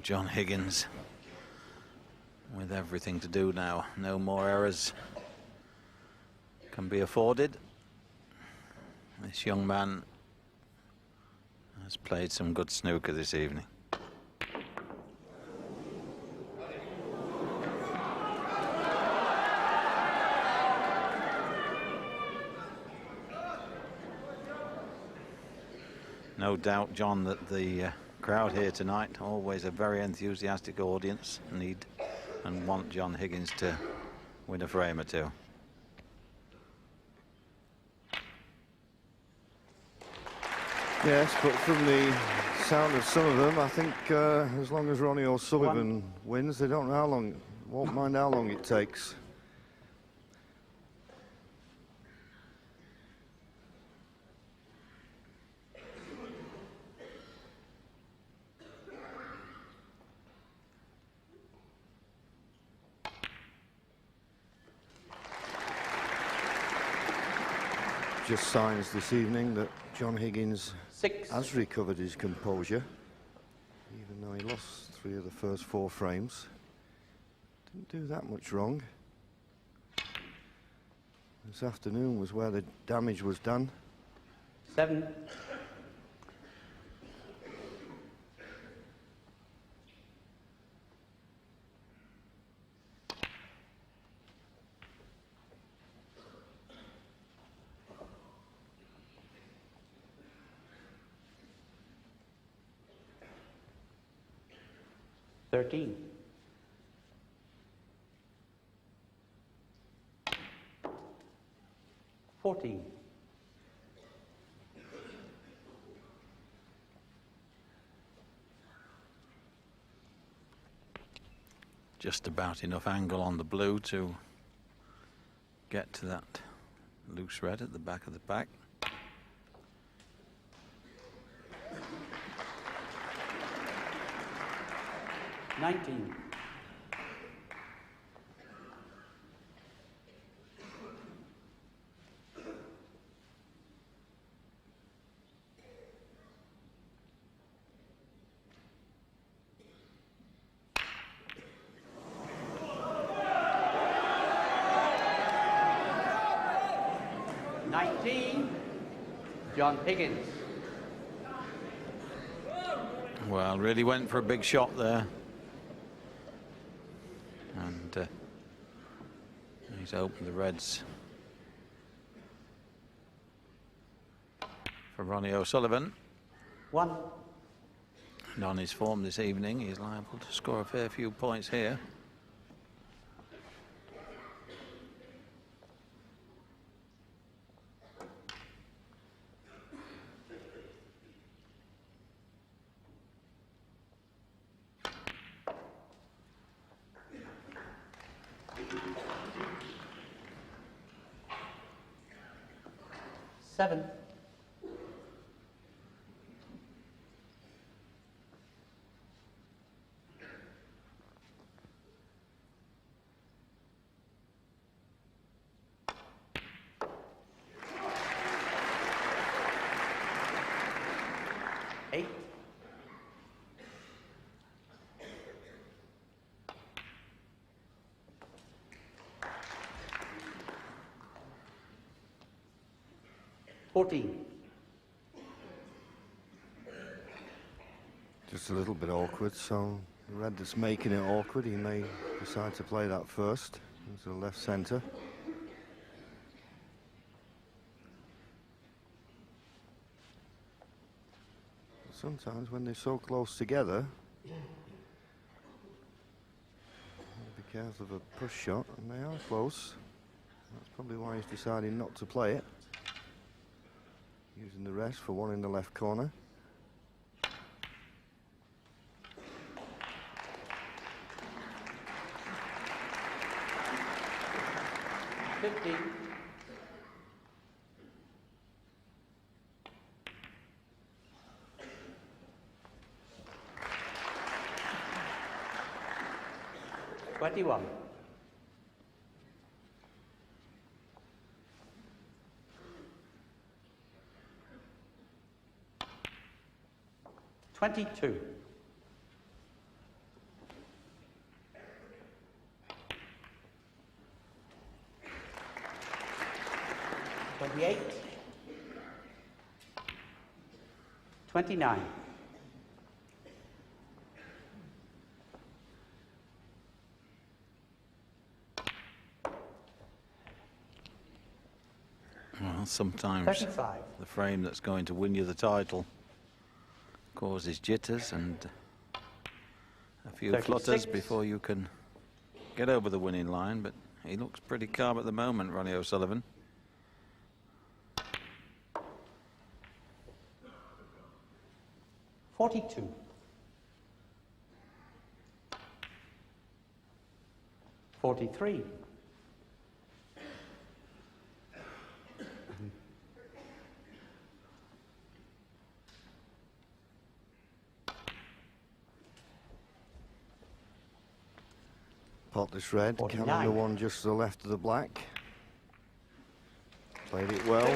John Higgins with everything to do now. No more errors can be afforded. This young man has played some good snooker this evening. No doubt, John, that the crowd here tonight, always a very enthusiastic audience, need and want John Higgins to win a frame or two. Yes, but from the sound of some of them, I think as long as Ronnie O'Sullivan wins, they don't know how long, won't mind how long it takes. Just signs this evening that John Higgins has recovered his composure, even though he lost 3 of the first 4 frames. Didn't do that much wrong. This afternoon was where the damage was done. 7. $13. 14. Just about enough angle on the blue to get to that loose red at the back of the pack. $19. John Higgins. Well, really went for a big shot there. And he's opened the reds for Ronnie O'Sullivan. 1. And on his form this evening, he's liable to score a fair few points here. $7. $8. $14. Just a little bit awkward, so the red that's making it awkward, he may decide to play that first into the left centre. Sometimes when they're so close together, be careful of a push shot, and they are close. That's probably why he's deciding not to play it. Using the rest for one in the left corner. $15. $21. $22. 28. 29. Well, sometimes 35. the frame that's going to win you the title causes jitters and a few 36. flutters before you can get over the winning line, but he looks pretty calm at the moment, Ronnie O'Sullivan. $42. 43. Pot this red, 49. counting the one just to the left of the black. Played it well.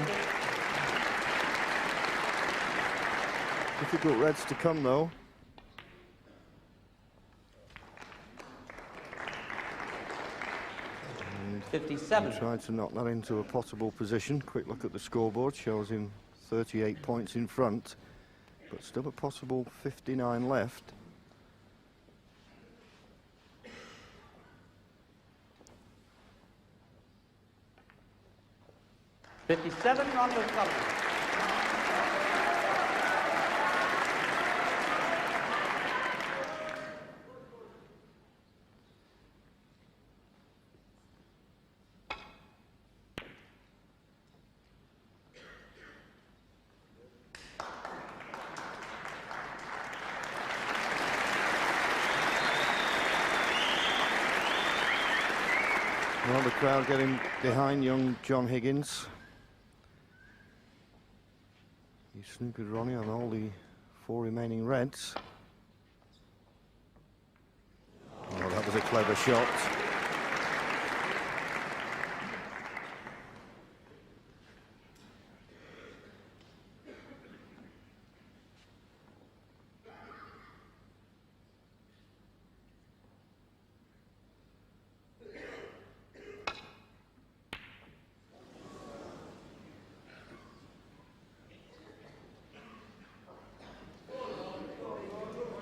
Difficult reds to come though. And 57. he tried to knock that into a possible position. Quick look at the scoreboard shows him 38 points in front, but still a possible 59 left. Ronnie O'Sullivan. Well, the crowd getting behind young John Higgins. He snookered Ronnie on all the 4 remaining reds. Oh, that was a clever shot.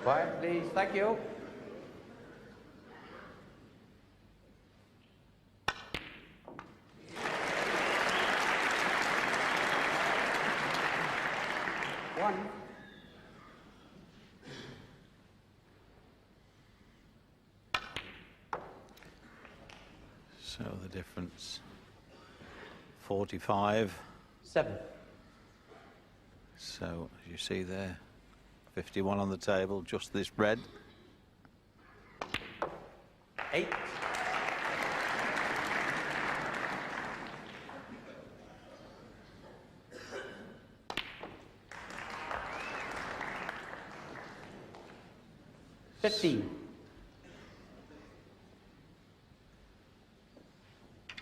Quiet, please. Thank you. One. So the difference, 45. 7. So as you see there, 51 on the table, just this red. 8. 15.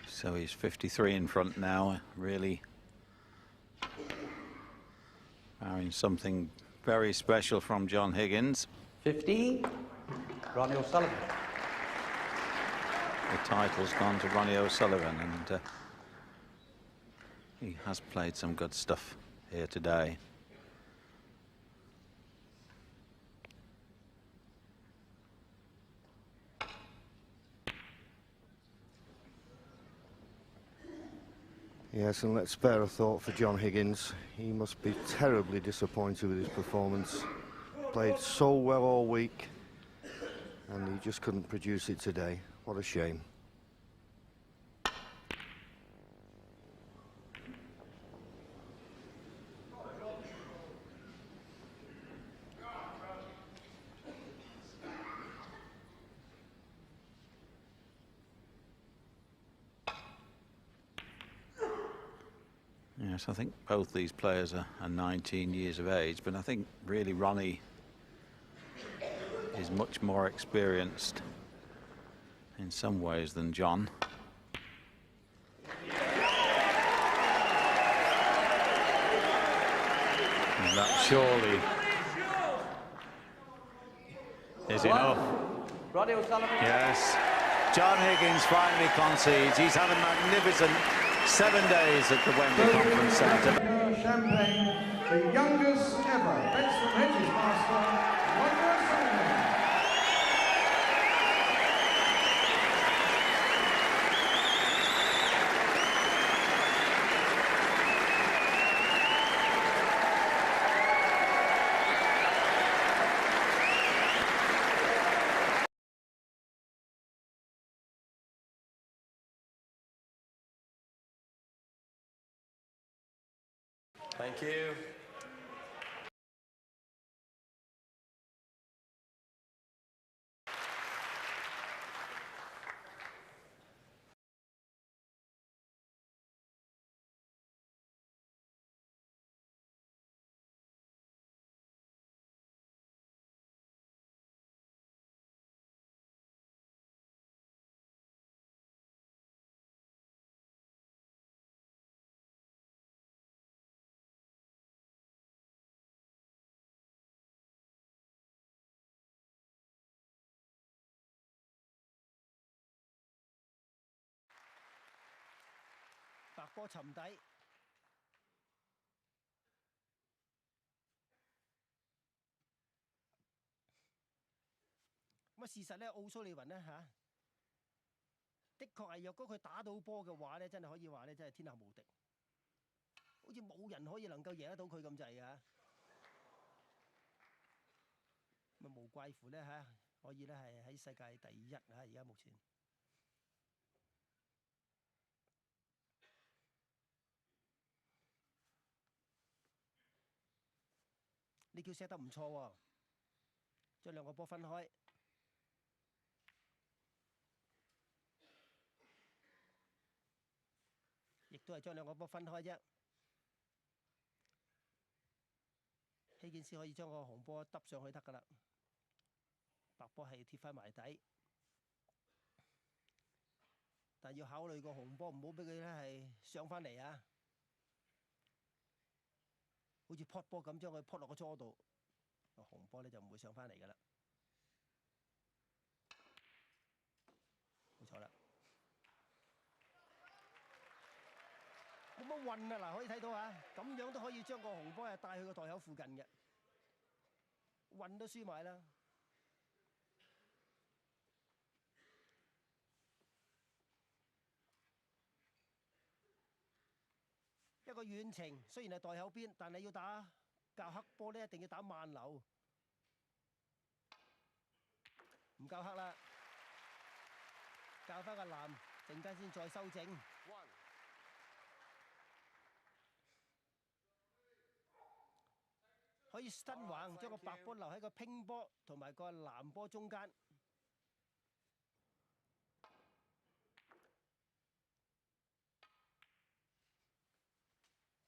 So he's 53 in front now, really barring something very special from John Higgins. 15. Ronnie O'Sullivan. The title's gone to Ronnie O'Sullivan, and he has played some good stuff here today. Yes, and let's spare a thought for John Higgins. He must be terribly disappointed with his performance. Played so well all week, and he just couldn't produce it today. What a shame. Yes, I think both these players are 19 years of age, but I think really Ronnie is much more experienced in some ways than John. And that surely is enough. Ronnie O'Sullivan. Yes, John Higgins finally concedes. He's had a magnificent 7 days at the Wembley Conference Centre. Champagne, the youngest ever Benson Hedges master, Roger Sullivan. Thank you.白波沉底，咁事實咧，奧蘇利雲呢，的確係若果佢打到波嘅話咧，真係可以話咧，真係天下無敵，好似冇人可以能夠贏得到佢咁滯嘅。咁無怪乎咧可以咧係喺世界第一而家目前。呢叫 set 得唔錯喎，將兩個波分開，亦都係將兩個波分開啫。希健斯可以將個紅波揼上去得㗎啦，白波係貼翻埋底，但要考慮個紅波唔好俾佢咧係上翻嚟啊！好似撲波咁將佢撲落個桌度，紅波咧就唔會上翻嚟㗎啦。冇錯啦，冇乜運啊！嗱，可以睇到咁樣都可以將個紅波帶去個袋口附近嘅，運都輸埋啦。一個遠程雖然係袋口邊，但係要打教黑波咧，一定要打慢流，唔夠黑啦，教翻個藍，陣間先再修正。可以伸橫，將個白波留喺個拼波同埋個藍波中間。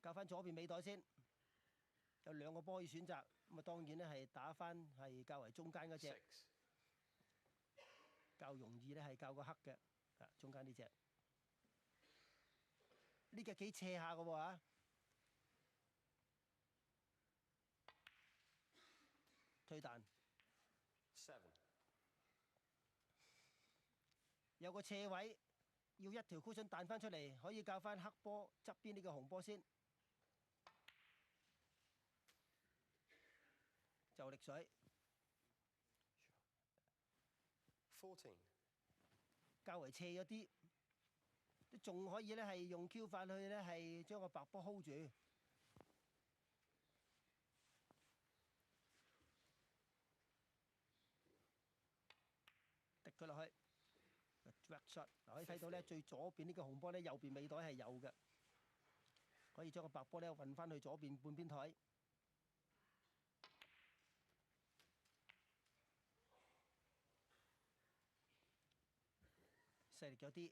教翻左邊尾袋先，有兩個波可以選擇，咁當然咧係打翻係較為中間嗰隻，較容易咧係教個黑嘅，中間呢隻，呢隻幾斜下嘅喎推彈有個斜位，要一條 cushion 彈翻出嚟，可以教翻黑波側邊呢個紅波先。就力水14較為斜咗啲，都仲可以咧係用 Q 法去咧係將個白波 hold 住，滴佢落去 drag shot。嗱，可以睇到咧最左邊呢個紅波咧，右邊尾袋係有嘅，可以將個白波咧運翻去左邊半邊台。勢力咗啲，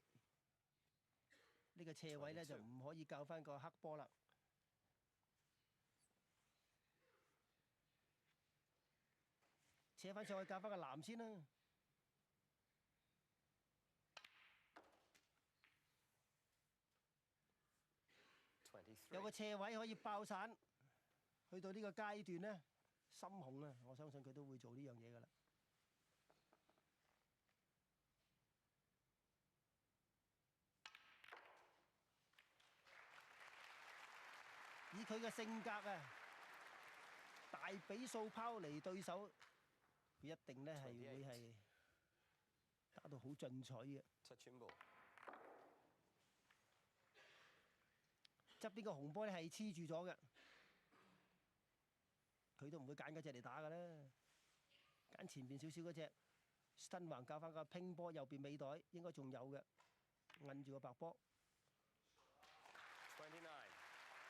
呢個斜位咧就唔可以教翻個黑波啦。扯翻上去教翻個藍先啦。有個斜位可以爆散，去到呢個階段咧，深紅啊，我相信佢都會做呢樣嘢噶啦。以佢嘅性格啊，大比數拋離對手，佢一定咧係會係打到好進取嘅。側邊個紅波咧係黐住咗嘅，佢都唔會揀嗰隻嚟打㗎啦，揀前邊少少嗰隻。新橫教翻個拼波，右邊尾袋應該仲有嘅，摁住個白波。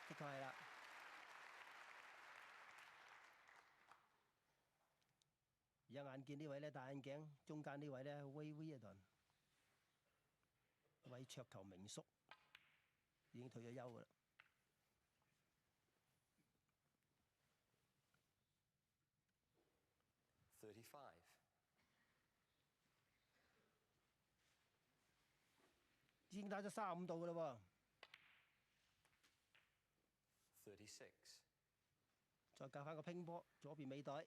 的確係啦。而家眼見呢位咧戴眼鏡，中間呢位咧威威一頓，位桌球名宿已經退咗休㗎啦。35已經打咗35度㗎啦喎。36再教翻個拼波，左邊尾袋。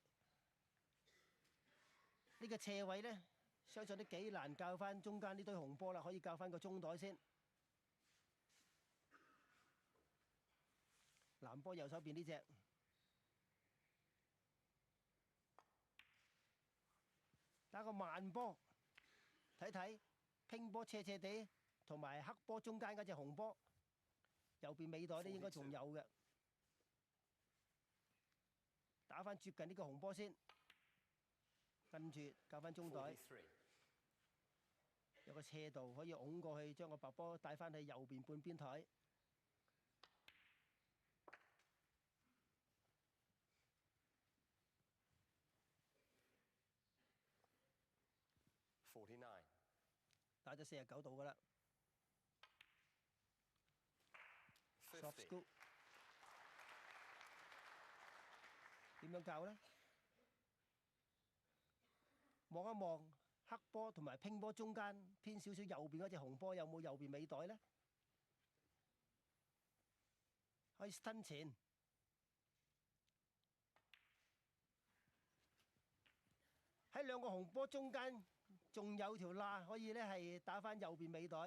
呢個斜位呢，相信都幾難教翻中間呢堆紅波啦，可以教翻個中袋先。藍波右手邊呢隻，打個慢波，睇睇拼波斜斜地，同埋黑波中間嗰隻紅波，右邊尾袋呢應該仲有嘅。打翻接近呢個紅波先，跟住教翻中袋，有個斜度可以拱過去，將個白波帶翻去右邊半邊台。49打咗49度㗎啦。Soft scoop 點樣教呢？望一望黑波同埋拼波中間偏少少右邊嗰隻紅波有冇右邊尾袋呢？可以 stun 前，喺兩個紅波中間仲有條罅，可以呢係打返右邊尾袋。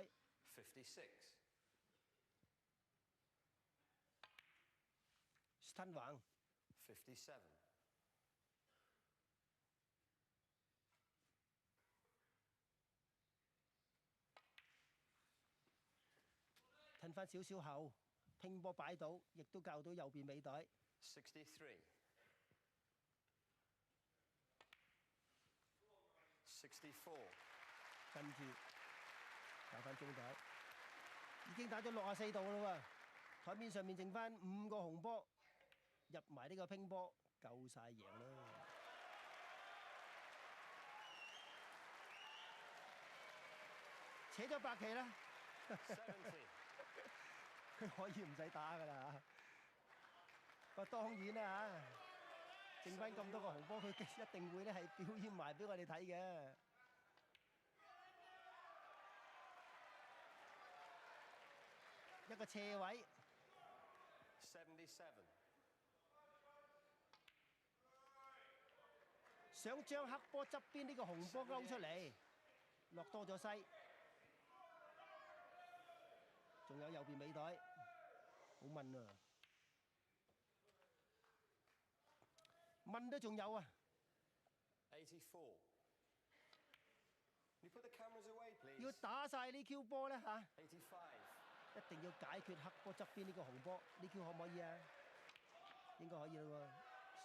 56 stun 橫。57褪翻少少後，拼波擺到，亦都教到右邊尾袋。63 64跟住教翻中袋，已經打咗64度啦喎！台面上面剩翻5個紅波，入埋呢個拼波，夠晒贏啦！扯咗白旗啦！佢可以唔使打㗎啦，不過當然啦嚇，剩翻咁多個紅波，佢一定會咧係表演埋俾我哋睇嘅。一個斜位77想將黑波側邊呢個紅波勾出嚟，落多咗西。仲有右邊尾袋，好問啊！問都仲有啊！ 84 You put the cameras away, please. 要打晒呢 Q 波咧嚇， 85一定要解決黑波側邊呢個紅波，呢 Q 可唔可以啊？應該可以啦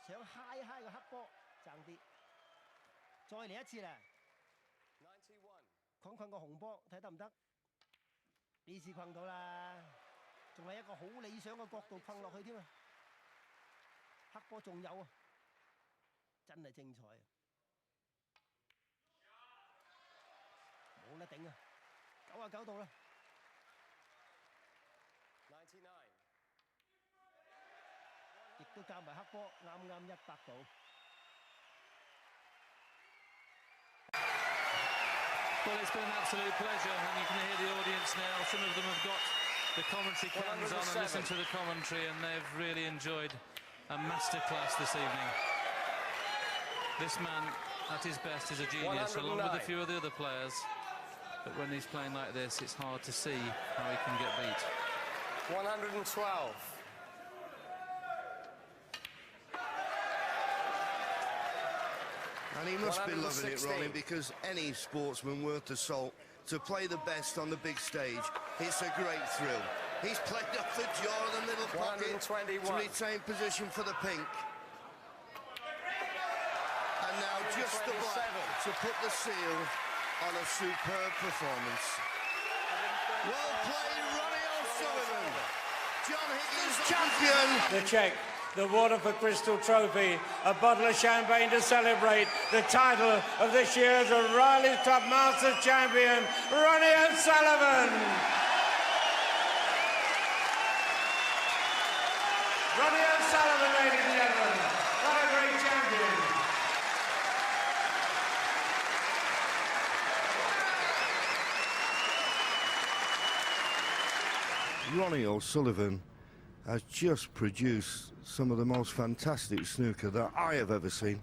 喎！想嗨個黑波，爭啲，再嚟一次啦！ 91困個紅波，睇得唔得？呢次困到啦，仲係一個好理想嘅角度困落去添啊！黑波仲有啊，真係精彩啊！冇得頂啊！99度啦。99亦都加埋黑波，啱啱100度。Well, it's been an absolute pleasure, and you can hear the audience now. Some of them have got the commentary cams on and listen to the commentary, and they've really enjoyed a masterclass this evening. This man, at his best, is a genius, along with a few of the other players. But when he's playing like this, it's hard to see how he can get beat. 112 And he must be loving it, 116. Ronnie, because any sportsman worth the salt, to play the best on the big stage, it's a great thrill. He's played off the jaw of the middle pocket to 121. retain position for the pink. And now just the black to put the seal on a superb performance. Well played, Ronnie O'Sullivan. John Higgins, champion. The check, the Waterford Crystal Trophy, a bottle of champagne to celebrate the title of this year's O'Reilly's Club Masters champion, Ronnie O'Sullivan. Ronnie O'Sullivan, ladies and gentlemen, what a great champion. Ronnie O'Sullivan has just produced some of the most fantastic snooker that I have ever seen.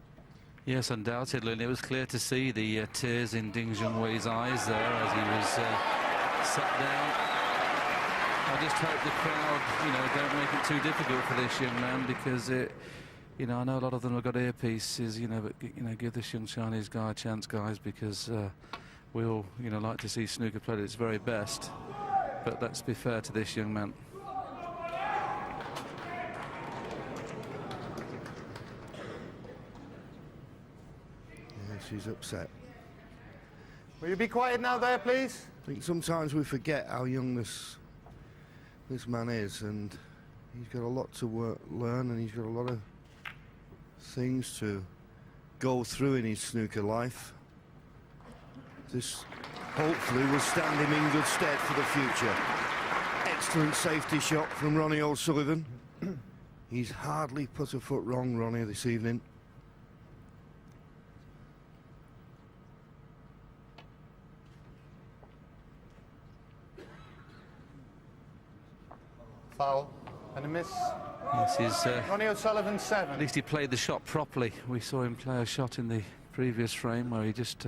Yes, undoubtedly, and it was clear to see the tears in Ding Junhui's eyes there as he was sat down. I just hope the crowd, don't make it too difficult for this young man, because I know a lot of them have got earpieces, but give this young Chinese guy a chance, guys, because we all, like to see snooker played at its very best. But let's be fair to this young man. Yes, he's upset. Will you be quiet now there, please? I think sometimes we forget how young this man is, and he's got a lot to learn, and he's got a lot of things to go through in his snooker life. This hopefully will stand him in good stead for the future. Excellent safety shot from Ronnie O'Sullivan. He's hardly put a foot wrong, Ronnie, this evening. Foul and a miss. Yes, he's, Ronnie O'Sullivan, 7. at least he played the shot properly. We saw him play a shot in the previous frame where he just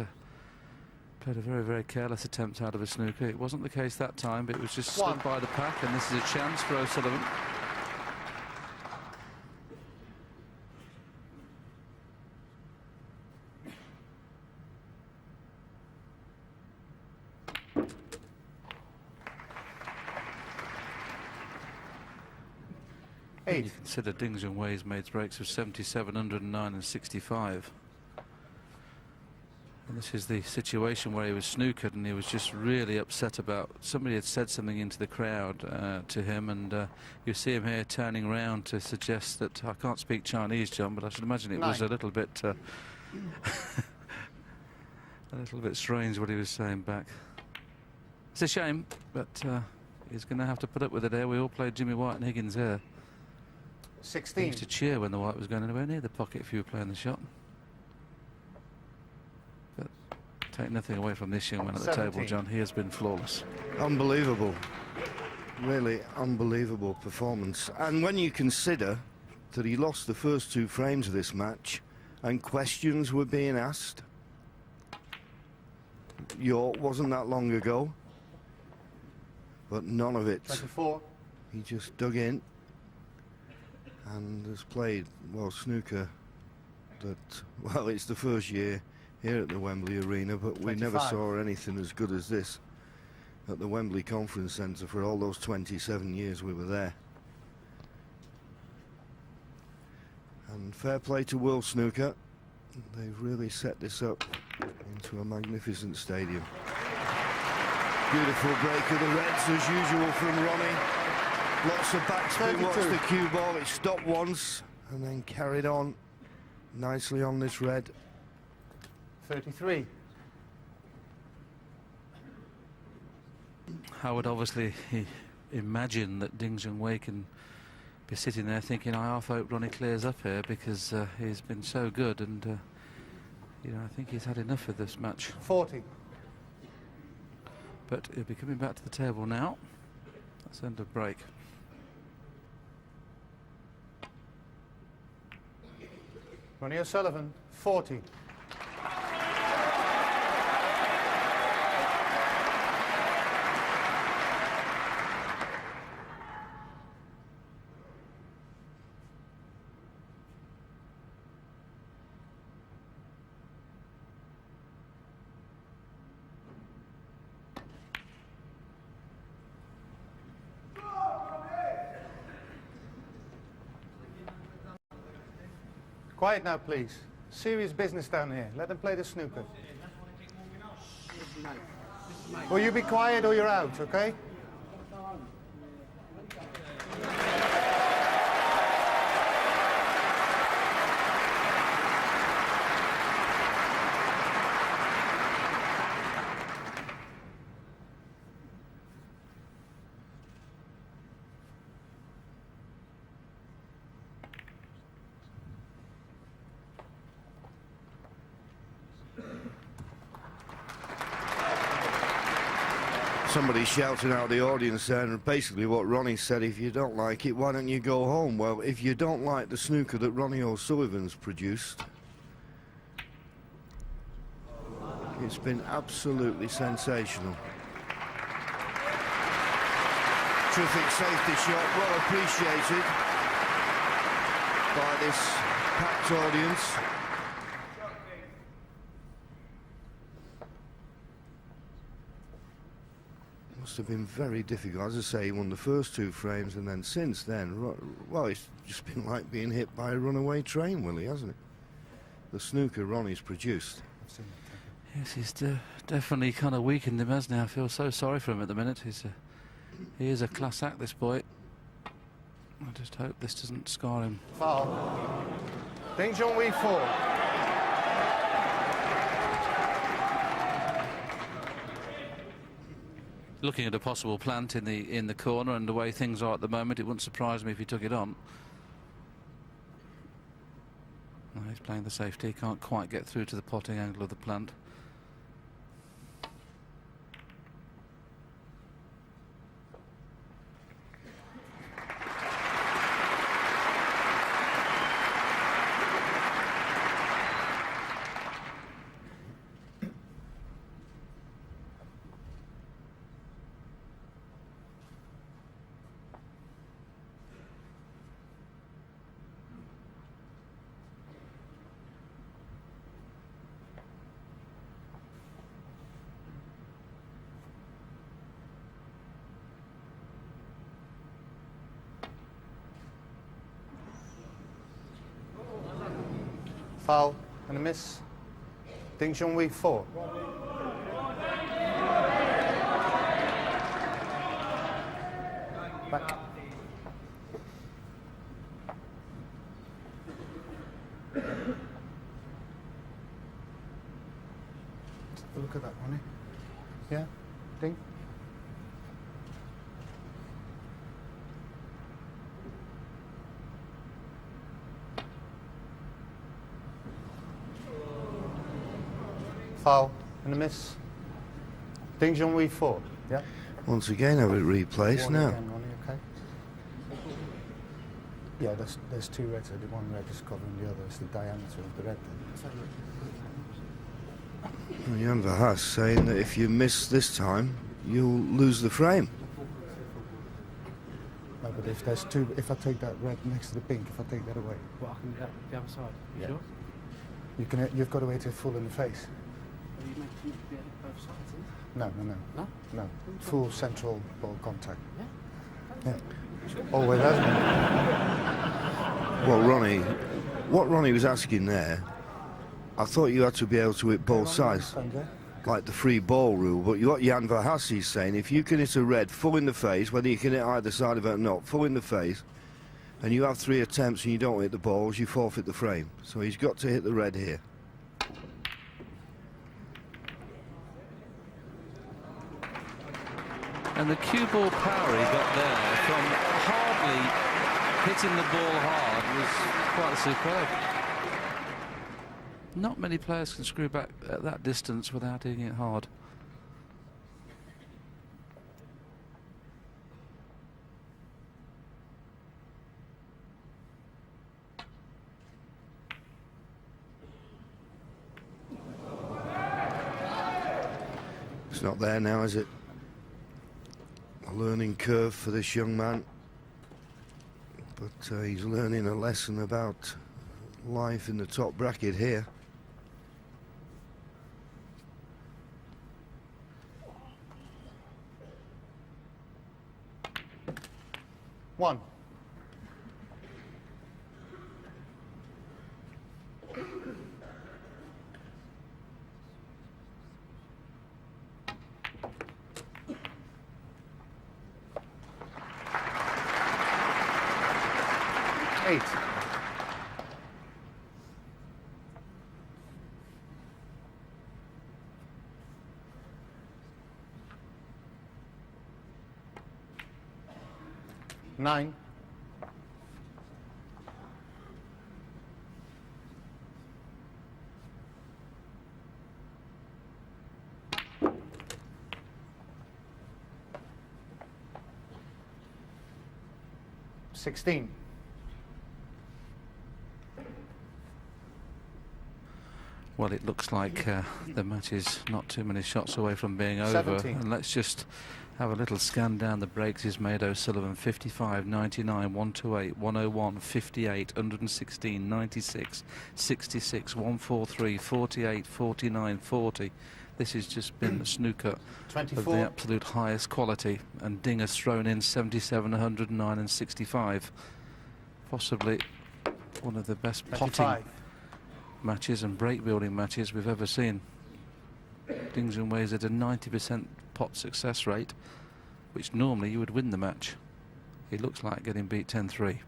played a very, very careless attempt out of a snooker. It wasn't the case that time, but it was just slipped by the pack, and this is a chance for O'Sullivan. You consider Ding Junhui's made breaks of 77, 109 and 65. And this is the situation where he was snookered, and he was just really upset about somebody had said something into the crowd to him, and you see him here turning round to suggest that, I can't speak Chinese, John, but I should imagine it was a little bit a little bit strange what he was saying back. It's a shame, but he's going to have to put up with it here. We all played Jimmy White and Higgins here. 16. He used to cheer when the white was going anywhere near the pocket if you were playing the shot. But take nothing away from this young man at the table, John. He has been flawless. Unbelievable. Really unbelievable performance. And when you consider that he lost the first 2 frames of this match and questions were being asked, York wasn't that long ago, but none of it. 24. He just dug in and has played, well, snooker that, well, it's the first year here at the Wembley Arena, but we never saw anything as good as this at the Wembley Conference Centre for all those 27 years we were there. And fair play to World Snooker. They've really set this up into a magnificent stadium. Beautiful break of the Reds as usual from Ronnie. Lots of backspin, watch the cue ball, it stopped once and then carried on nicely on this red. 33. Howard obviously imagine that Ding Junhui can be sitting there thinking, I half hope Ronnie clears up here, because he's been so good, and I think he's had enough of this match. 40. But he'll be coming back to the table now. That's end of break. Ronnie O'Sullivan, 40. Quiet now, please. Serious business down here. Let them play the snooker. Will you be quiet or you're out, okay? Somebody shouting out the audience there, and basically what Ronnie said, if you don't like it, why don't you go home? Well, if you don't like the snooker that Ronnie O'Sullivan's produced, it's been absolutely sensational. Terrific safety shot, well appreciated by this packed audience. Must have been very difficult. As I say, he won the first 2 frames, and then since then, well, it's just been like being hit by a runaway train, Willie, hasn't it? The snooker Ronnie's produced. Yes, he's definitely kind of weakened him, hasn't he? I feel so sorry for him at the minute. He is a class act, this boy. I just hope this doesn't scar him. Foul. Ding Junhui 4. Looking at a possible plant in the corner, and the way things are at the moment, it wouldn't surprise me if he took it on. No, he's playing the safety. He can't quite get through to the potting angle of the plant. Foul and a miss. Ding Junhui 4. Back. Look at that, Ronnie. Yeah, ding. Foul and a miss. Ding Junhui 4. Yeah. Once again, have it replaced now. Again, Ronnie, okay. Yeah, there's 2 reds. The one red is covering the other. It's the diameter of the red. Jan Verhaas saying that if you miss this time, you'll lose the frame. No, but if there's 2, if I take that red next to the pink, if I take that away. Well, I can get the other side. Yeah. Sure? You've got to wait till full in the face. Well, you make it be both sides, isn't it? No. No? No. Full central ball contact. Yeah. Yeah. Always has been. Well, what Ronnie was asking there, I thought you had to be able to hit both sides, like the free ball rule. But what Jan Verhaas is saying, if you can hit a red full in the face, whether you can hit either side of it or not, full in the face, and you have 3 attempts and you don't hit the balls, you forfeit the frame. So he's got to hit the red here. And the cue ball power he got there from hardly hitting the ball hard was quite superb. Not many players can screw back at that distance without hitting it hard. It's not there now, is it? A learning curve for this young man. But he's learning a lesson about life in the top bracket here. 8. Nine. 16. Well, it looks like the match is not too many shots away from being over. 17. And let's just have a little scan down the breaks. He's made O'Sullivan 55, 99, 128, 101, 58, 116, 96, 66, 143, 48, 49, 40. This has just been snooker 24. of the absolute highest quality. And Ding has thrown in 77, 109 and 65. Possibly one of the best 25. potting matches and break building matches we've ever seen. Ding Junhui's at a 90% pot success rate, which normally you would win the match. He looks like getting beat 10-3.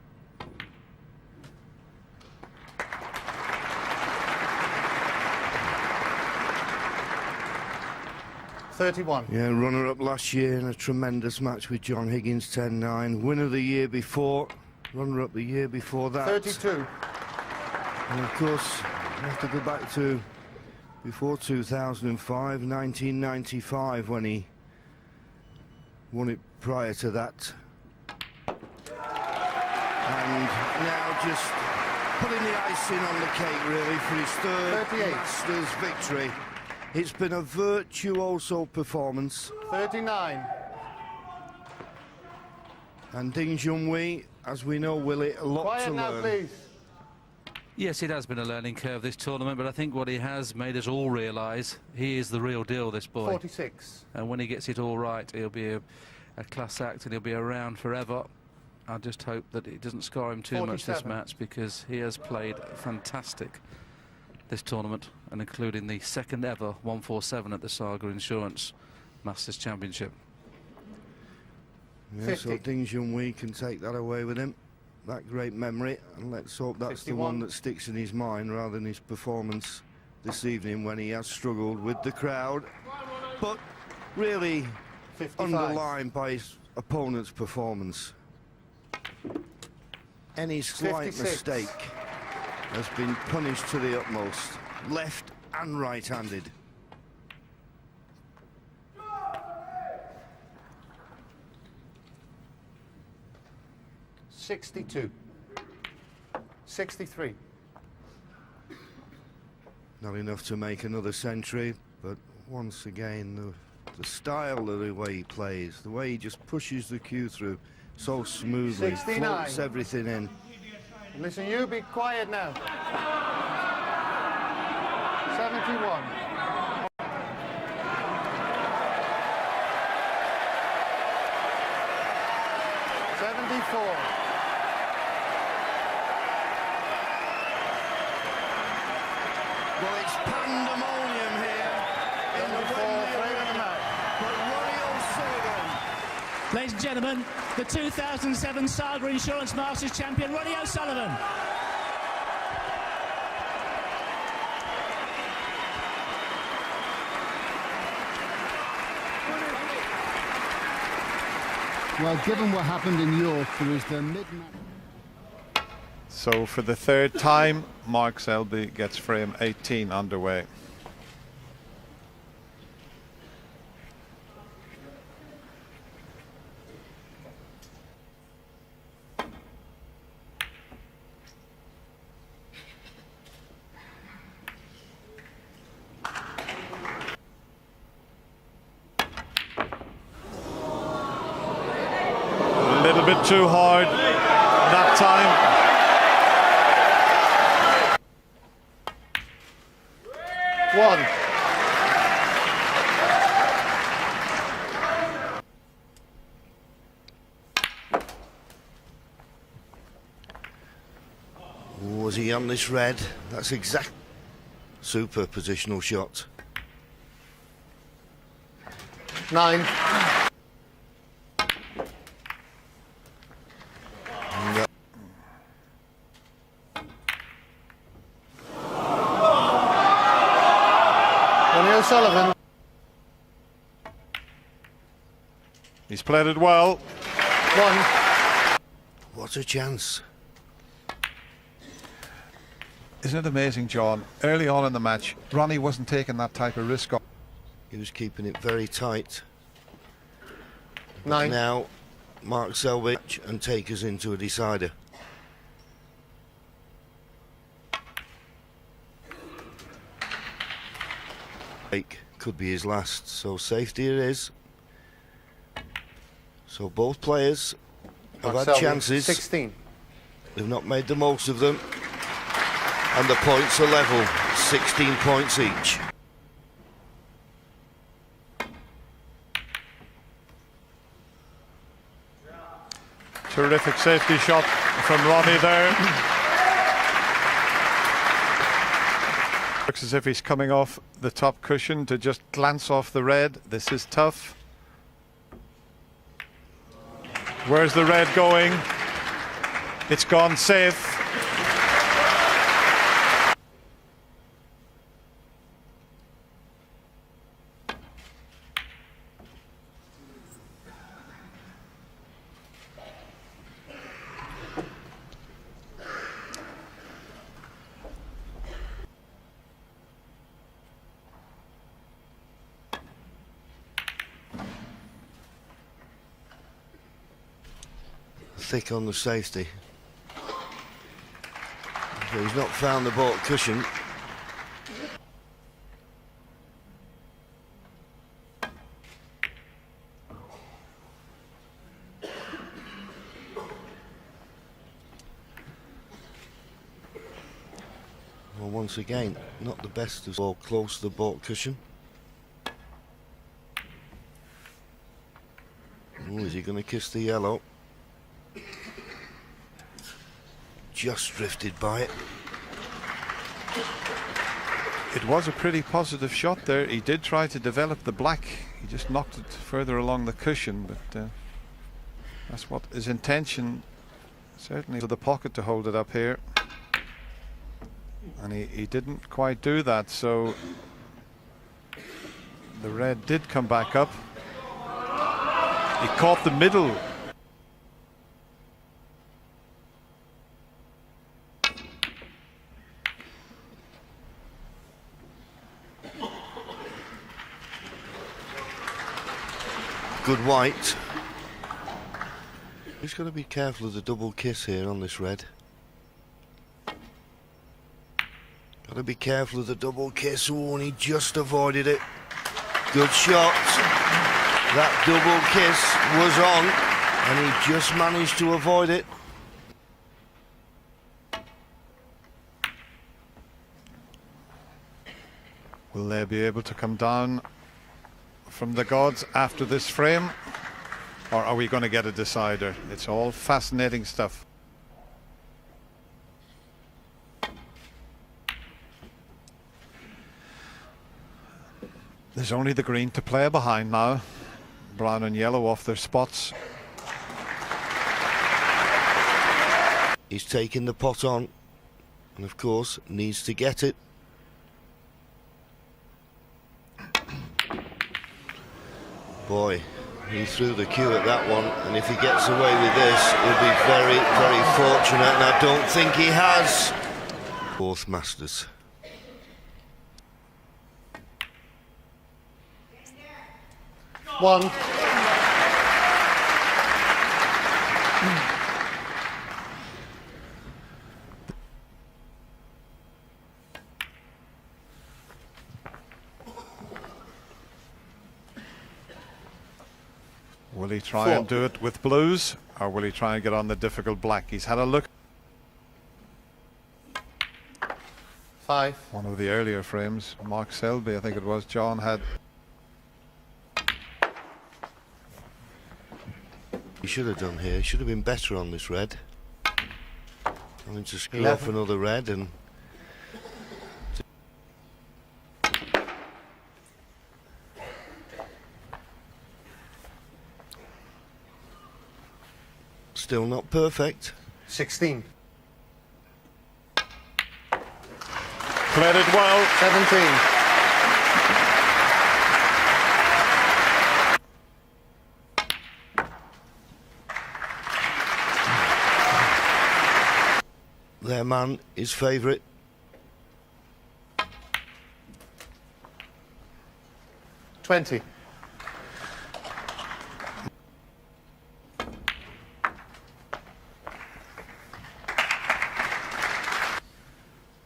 Yeah, runner-up last year in a tremendous match with John Higgins, 10-9. Winner the year before, runner-up the year before that. 32. And of course, we have to go back to before 2005, 1995, when he won it prior to that. And now just putting the icing on the cake, really, for his third 38. Masters victory. It's been a virtuoso performance. 39. And Ding Junhui, as we know, Willie, a lot Quiet to now, learn. please. Yes, it has been a learning curve, this tournament, but I think what he has made us all realise, he is the real deal, this boy. 46. And when he gets it all right, he'll be a class act and he'll be around forever. I just hope that it doesn't scar him too much, this 47. match, because he has played fantastic this tournament, and including the second ever 147 at the Saga Insurance Masters Championship. Yeah, so 50. Ding Junhui can take that away with him. That great memory, and let's hope that's 51. the one that sticks in his mind rather than his performance this evening when he has struggled with the crowd, but really 55. underlined by his opponent's performance. Any slight 56. mistake has been punished to the utmost, left and right-handed. 62. 63. Not enough to make another century, but once again, the style of the way he plays, the way he just pushes the cue through so smoothly, 69. floats everything in. Listen, you be quiet now. 71. 74. Well, it's pandemonium here in the Wembley Arena, but Ronnie O'Sullivan. Ladies and gentlemen, the 2007 Saga Insurance Masters champion, Ronnie O'Sullivan. Well, given what happened in York, there was the mid-match. So for the third time, Mark Selby gets frame 18 underway. A little bit too hard that time. One. Was he on this red? That's exact. Super positional shot. 9. O'Sullivan. He's played it well. 1. What a chance. Isn't it amazing, John? Early on in the match, Ronnie wasn't taking that type of risk. He was keeping it very tight. 9. Now, Mark Selby and take us into a decider. Could be his last, so safety it is. So both players have had chances. 16. They've not made the most of them. And the points are level, 16 points each. Terrific safety shot from Ronnie there. Looks as if he's coming off the top cushion to just glance off the red. This is tough. Where's the red going? It's gone safe. Thick on the safety. So he's not found the baulk cushion. Well, once again, not the best of all, close to the baulk cushion. Oh, is he going to kiss the yellow? Just drifted by it. It was a pretty positive shot there. He did try to develop the black. He just knocked it further along the cushion, but that's what his intention, certainly for the pocket to hold it up here. And he didn't quite do that, so the red did come back up. He caught the middle. Good white. He's got to be careful of the double kiss here on this red. Got to be careful of the double kiss. Oh, and he just avoided it. Good shot. That double kiss was on, and he just managed to avoid it. Will they be able to come down from the gods after this frame, or are we going to get a decider? It's all fascinating stuff. There's only the green to play behind now. Brown and yellow off their spots. He's taking the pot on, and of course needs to get it. Boy, he threw the cue at that one, and if he gets away with this, he'll be very, very fortunate, and I don't think he has. Fourth Masters. One. Will he try and do it with blues, or will he try and get on the difficult black? He's had a look. 5. One of the earlier frames, Mark Selby, I think it was, John had. He should have done here. He should have been better on this red. Having to screw 11. off another red and. Still not perfect. 16. Played it well. 17. their man is favourite. $20.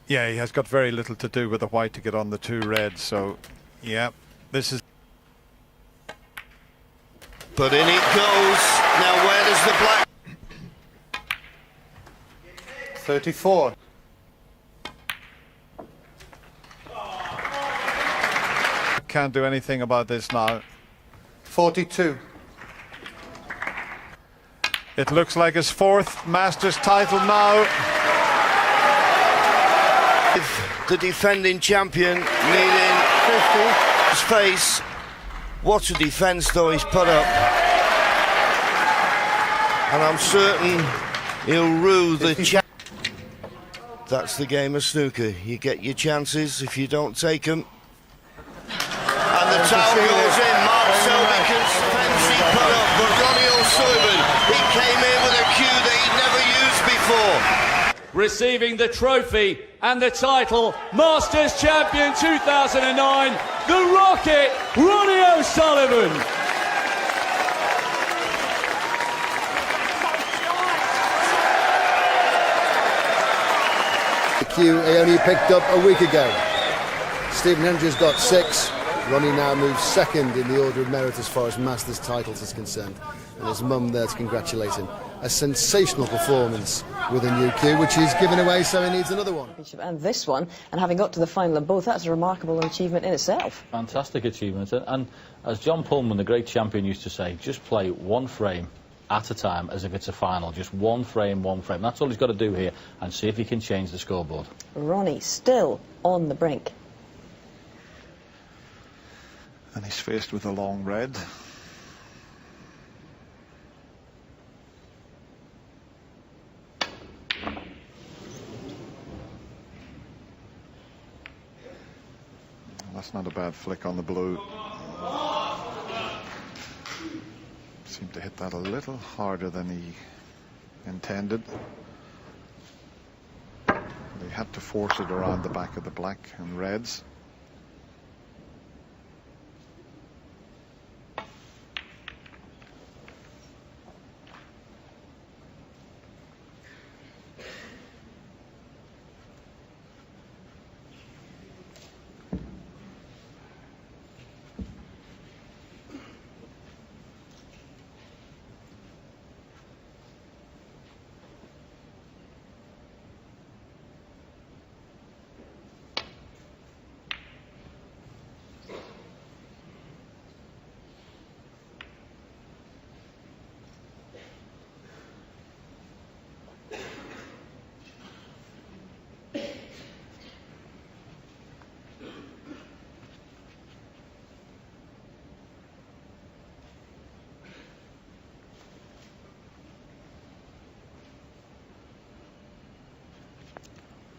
Yeah, he has got very little to do with the white to get on the 2 reds, so yeah, this is... But in it goes. Now where does the black... 34. Can't do anything about this now. 42. It looks like his 4th Masters title now. The defending champion needing 50 space. What a defence though he's put up. And I'm certain he'll rue the chance. That's the game of snooker. You get your chances. If you don't take them. And the towel goes in. Mark Selby's defence he put up. But Ronnie O'Sullivan, he came in with a cue that he'd never used before. Receiving the trophy and the title, Masters Champion 2009, the Rocket, Ronnie O'Sullivan. The cue he only picked up a week ago. Stephen Hendry's got 6. Ronnie now moves 2nd in the order of merit as far as Masters titles is concerned. And his mum there to congratulate him. A sensational performance with a new cue, which he's given away, so he needs another one. And this one, and having got to the final of both, that's a remarkable achievement in itself. Fantastic achievement, and as John Pulman, the great champion, used to say, just play one frame at a time as if it's a final. Just one frame, one frame. That's all he's got to do here, and see if he can change the scoreboard. Ronnie still on the brink. And he's faced with a long red. That's not a bad flick on the blue. Seemed to hit that a little harder than he intended. He had to force it around the back of the black and reds.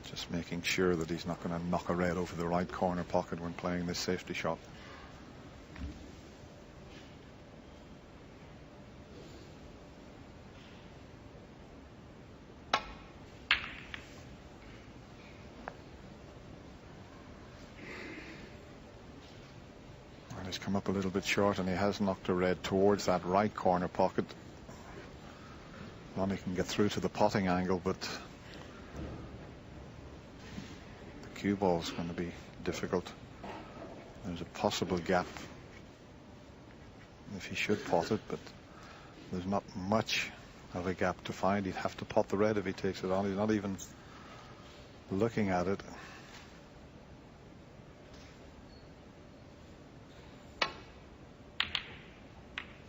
Just making sure that he's not going to knock a red over the right corner pocket when playing this safety shot. And he's come up a little bit short, and he has knocked a red towards that right corner pocket. Ronnie can get through to the potting angle, but cue ball is going to be difficult. There's a possible gap if he should pot it, but there's not much of a gap to find. He'd have to pot the red if he takes it on. He's not even looking at it.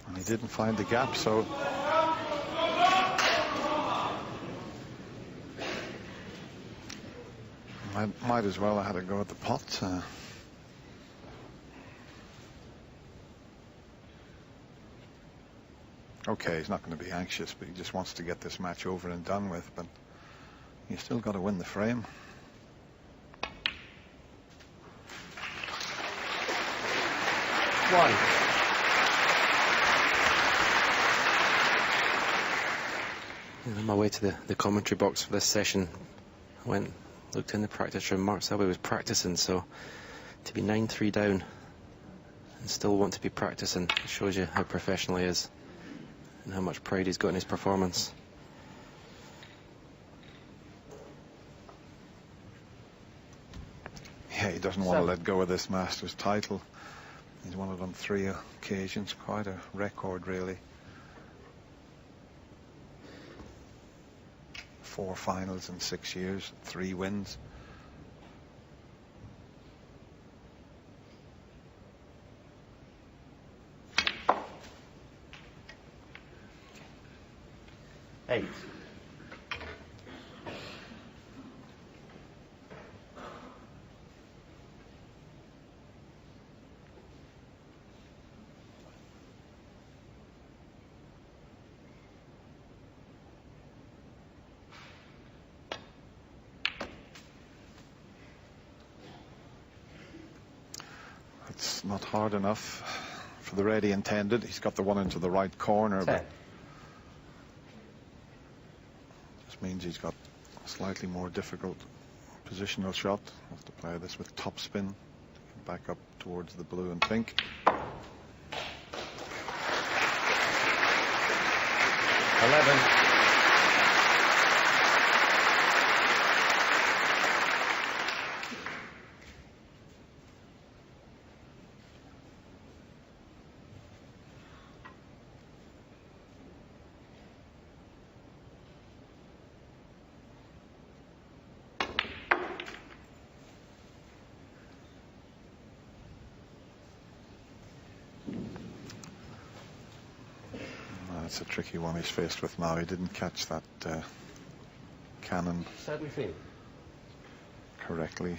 And he didn't find the gap, so might as well have had a go at the pot. Okay, he's not going to be anxious, but he just wants to get this match over and done with. But you still got to win the frame. One. On my way to the commentary box for this session, Looked in the practice room. Mark Selby was practicing, so to be 9-3 down and still want to be practicing, it shows you how professional he is and how much pride he's got in his performance. Yeah, he doesn't want to let go of this Masters title. He's won it on 3 occasions, quite a record really. 4 finals in 6 years, 3 wins. Eight. It's not hard enough for the red he intended. He's got the one into the right corner, but just means he's got a slightly more difficult positional shot. Has to play this with topspin, back up towards the blue and pink. 11. That's a tricky one he's faced with now. He didn't catch that cannon correctly.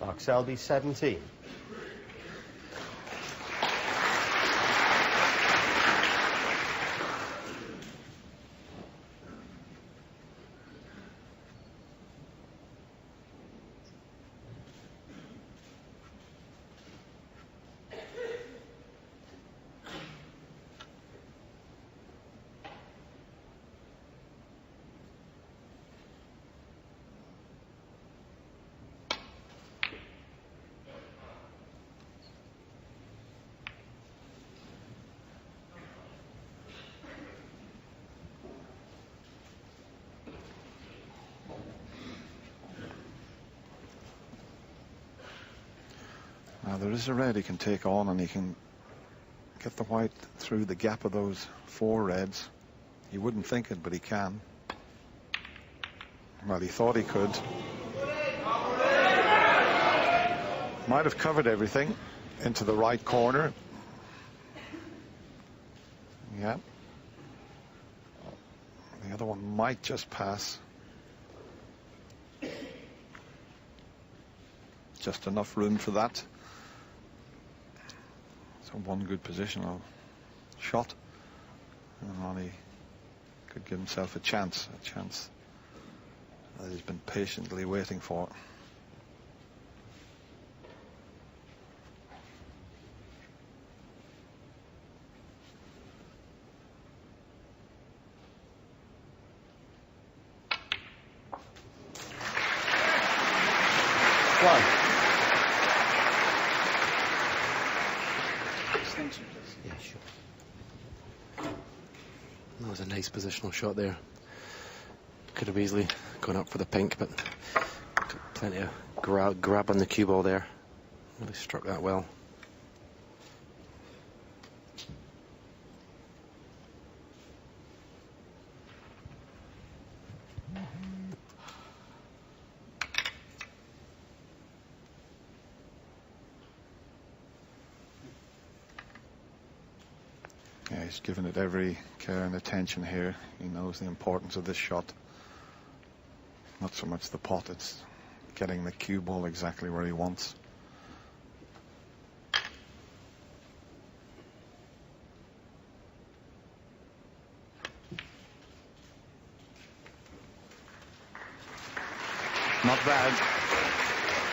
Mark Selby, 17. Now there is a red he can take on, and he can get the white through the gap of those 4 reds. He wouldn't think it, but he can. Well, he thought he could. Might have covered everything into the right corner. Yeah. The other one might just pass. Just enough room for that. So one good positional shot, and Ronnie could give himself a chance that he's been patiently waiting for. Yeah, sure. That was a nice positional shot there. Could have easily gone up for the pink, but got plenty of grab on the cue ball there. Really struck that well. he's given it every care and attention here. He knows the importance of this shot. Not so much the pot, it's getting the cue ball exactly where he wants. Not bad.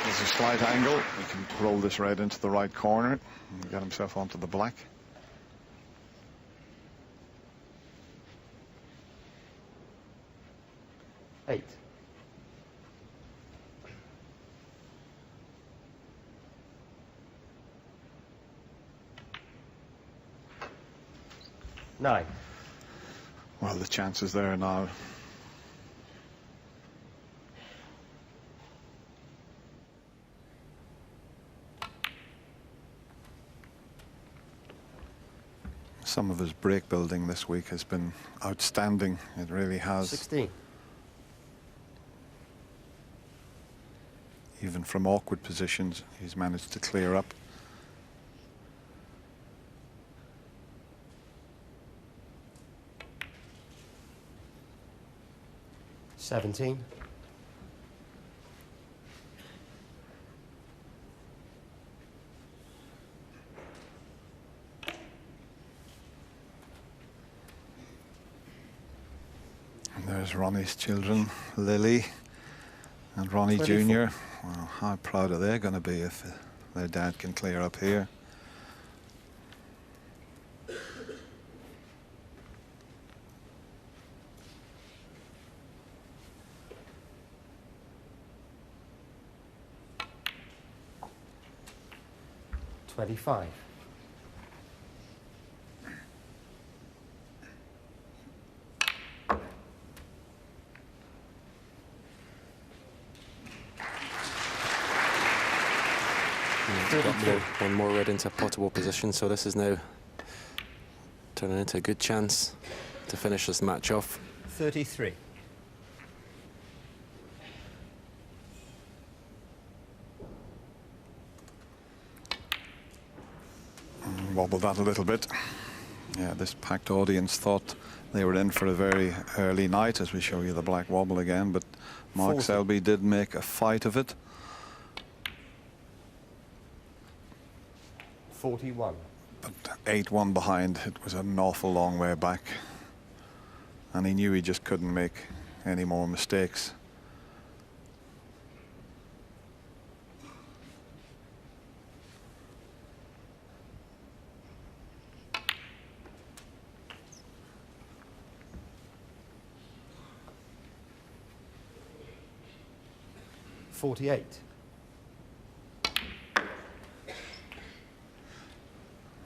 There's a slight angle. He can roll this red into the right corner and get himself onto the black. Eight. Nine. Well, the chances there now. Some of his break building this week has been outstanding. It really has. 16. Even from awkward positions, he's managed to clear up. $17. And there's Ronnie's children, Lily and Ronnie 24. Jr. Well, how proud are they going to be if their dad can clear up here? $25. Got one more red into a potable position, so this is now turning into a good chance to finish this match off. 33. Wobbled that a little bit. Yeah, this packed audience thought they were in for a very early night, as we show you the black wobble again, but Mark 40. Selby did make a fight of it. 41. But 8-1 behind, it was an awful long way back. And he knew he just couldn't make any more mistakes. $48.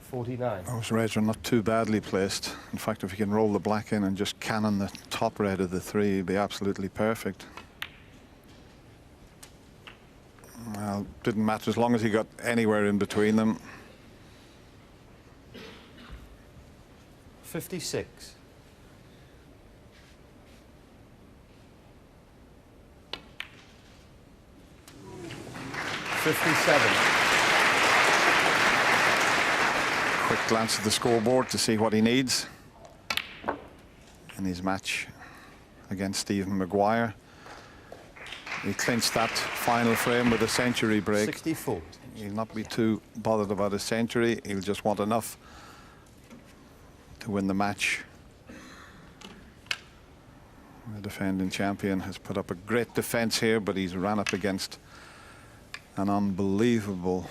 49. Those reds are not too badly placed. In fact, if he can roll the black in and just cannon the top red of the three, he'd be absolutely perfect. Well, didn't matter as long as he got anywhere in between them. 56. $57. Quick glance at the scoreboard to see what he needs in his match against Stephen Maguire. He clinched that final frame with a century break. 64. He'll not be too bothered about a century. He'll just want enough to win the match. The defending champion has put up a great defense here, but he's ran up against an unbelievable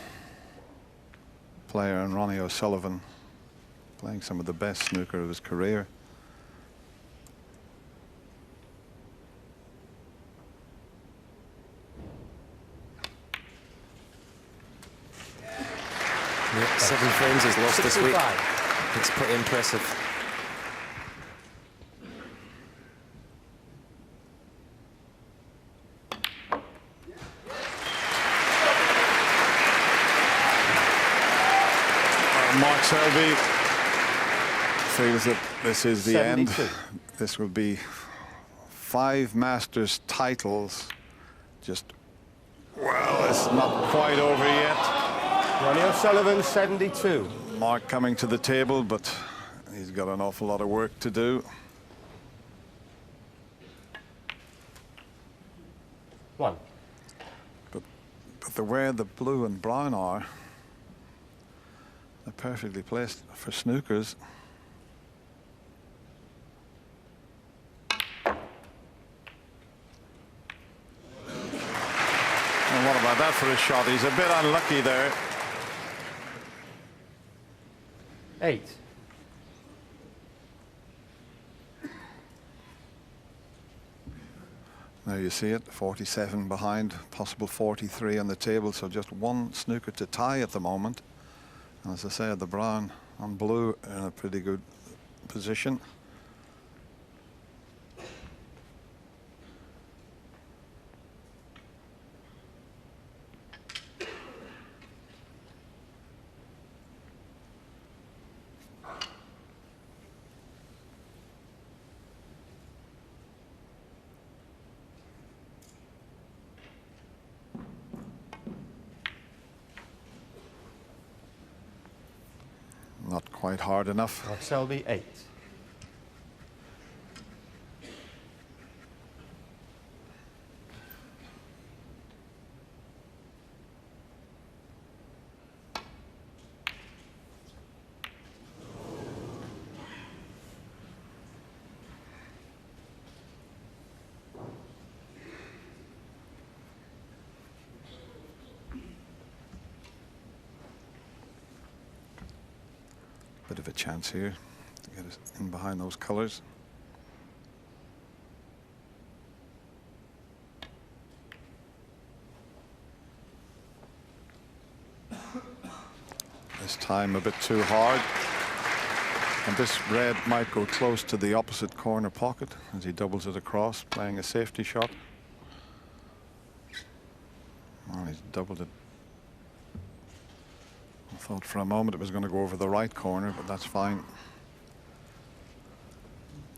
player in Ronnie O'Sullivan, playing some of the best snooker of his career. Yep, 7 frames he's lost 65. this week. It's pretty impressive. Mark Selby feels that this is the 72. end. This will be 5 Masters titles. Just, well, it's not quite over yet. Ronnie O'Sullivan, 72. Mark coming to the table, but He's got an awful lot of work to do. One. But the way the blue and brown are, they're perfectly placed for snookers. And what about that for a shot? He's a bit unlucky there. 8. There you see it, 47 behind, possible 43 on the table, so just one snooker to tie at the moment. And as I said, the brown and blue in a pretty good position. Not quite hard enough. Mark Selby, 8. Bit of a chance here to get us in behind those colours. This time a bit too hard. And this red might go close to the opposite corner pocket as he doubles it across, playing a safety shot. Oh, he's doubled it. I thought for a moment it was going to go over the right corner, but that's fine.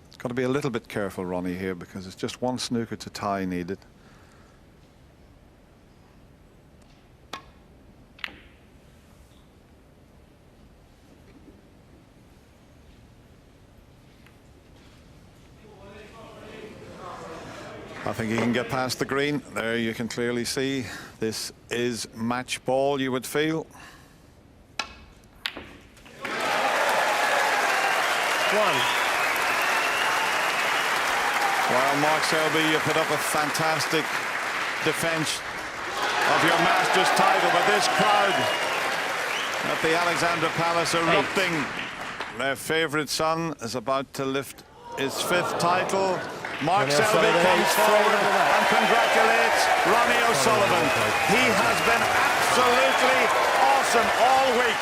It's got to be a little bit careful, Ronnie, here, because it's just one snooker to tie needed. I think he can get past the green. There you can clearly see this is match ball, you would feel. 1. Well, Mark Selby, you put up a fantastic defence of your Masters title, but this crowd at the Alexandra Palace erupting. Their favourite son is about to lift his 5th title. Mark Selby comes forward and congratulates Ronnie O'Sullivan. He has been absolutely awesome all week,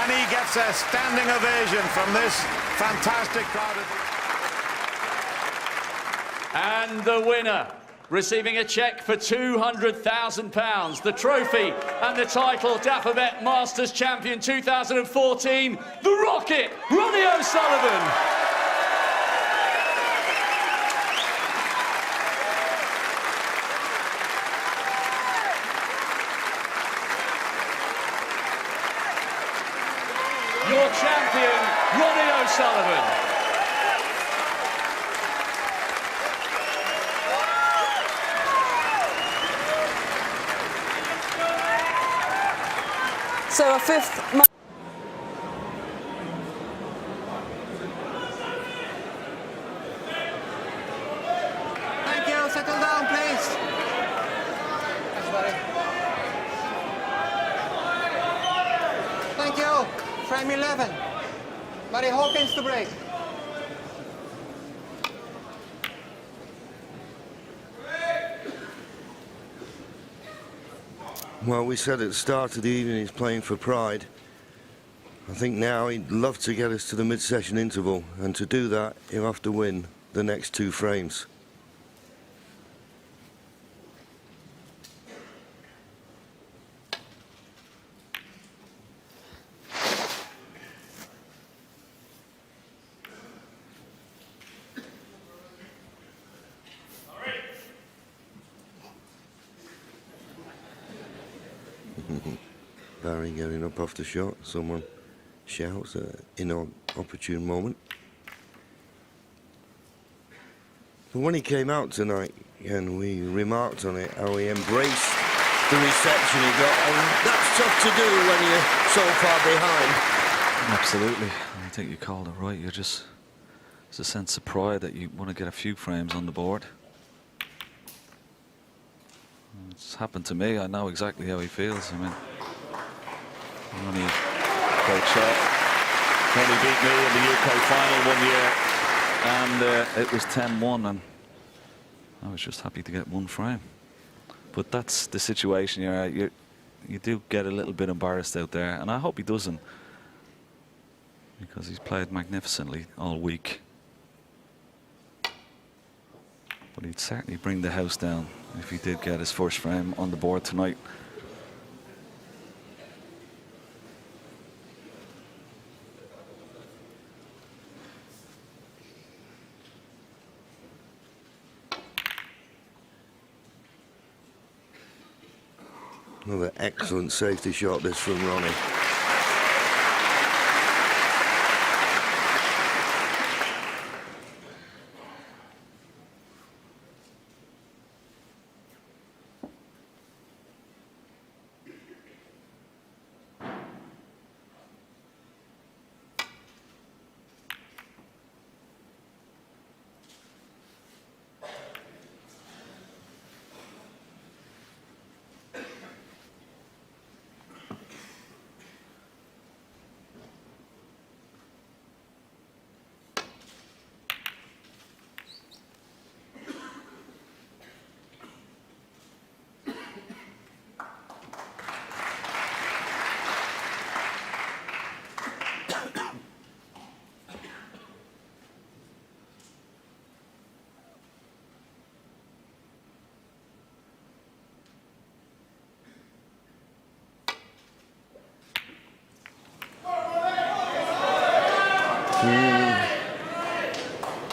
and he gets a standing ovation from this fantastic crowd. And the winner, receiving a cheque for £200,000, the trophy and the title Dapperbet Masters Champion 2014, the Rocket, Ronnie O'Sullivan. Your champion, Ronnie O'Sullivan. So a 5th... Thank you. Settle down, please. Thanks, buddy. Thank you. Frame 11. Barry Hawkins to break. Well, we said at the start of the evening he's playing for pride. I think now he'd love to get us to the mid-session interval, and to do that he'll have to win the next 2 frames. Barry getting up off the shot. Someone shouts in on opportune moment. But when he came out tonight, and we remarked on it, how he embraced the reception he got, and that's tough to do when you're so far behind. Absolutely. I think you called it right. There's a sense of pride that you want to get a few frames on the board. It's happened to me. I know exactly how he feels. I mean, Ronnie, great shot. Ronnie beat me in the UK final 1 year, and it was 10-1, and I was just happy to get one frame. But that's the situation you're at. You do get a little bit embarrassed out there, and I hope he doesn't, because he's played magnificently all week. But he'd certainly bring the house down if he did get his first frame on the board tonight. Another excellent safety shot, this from Ronnie.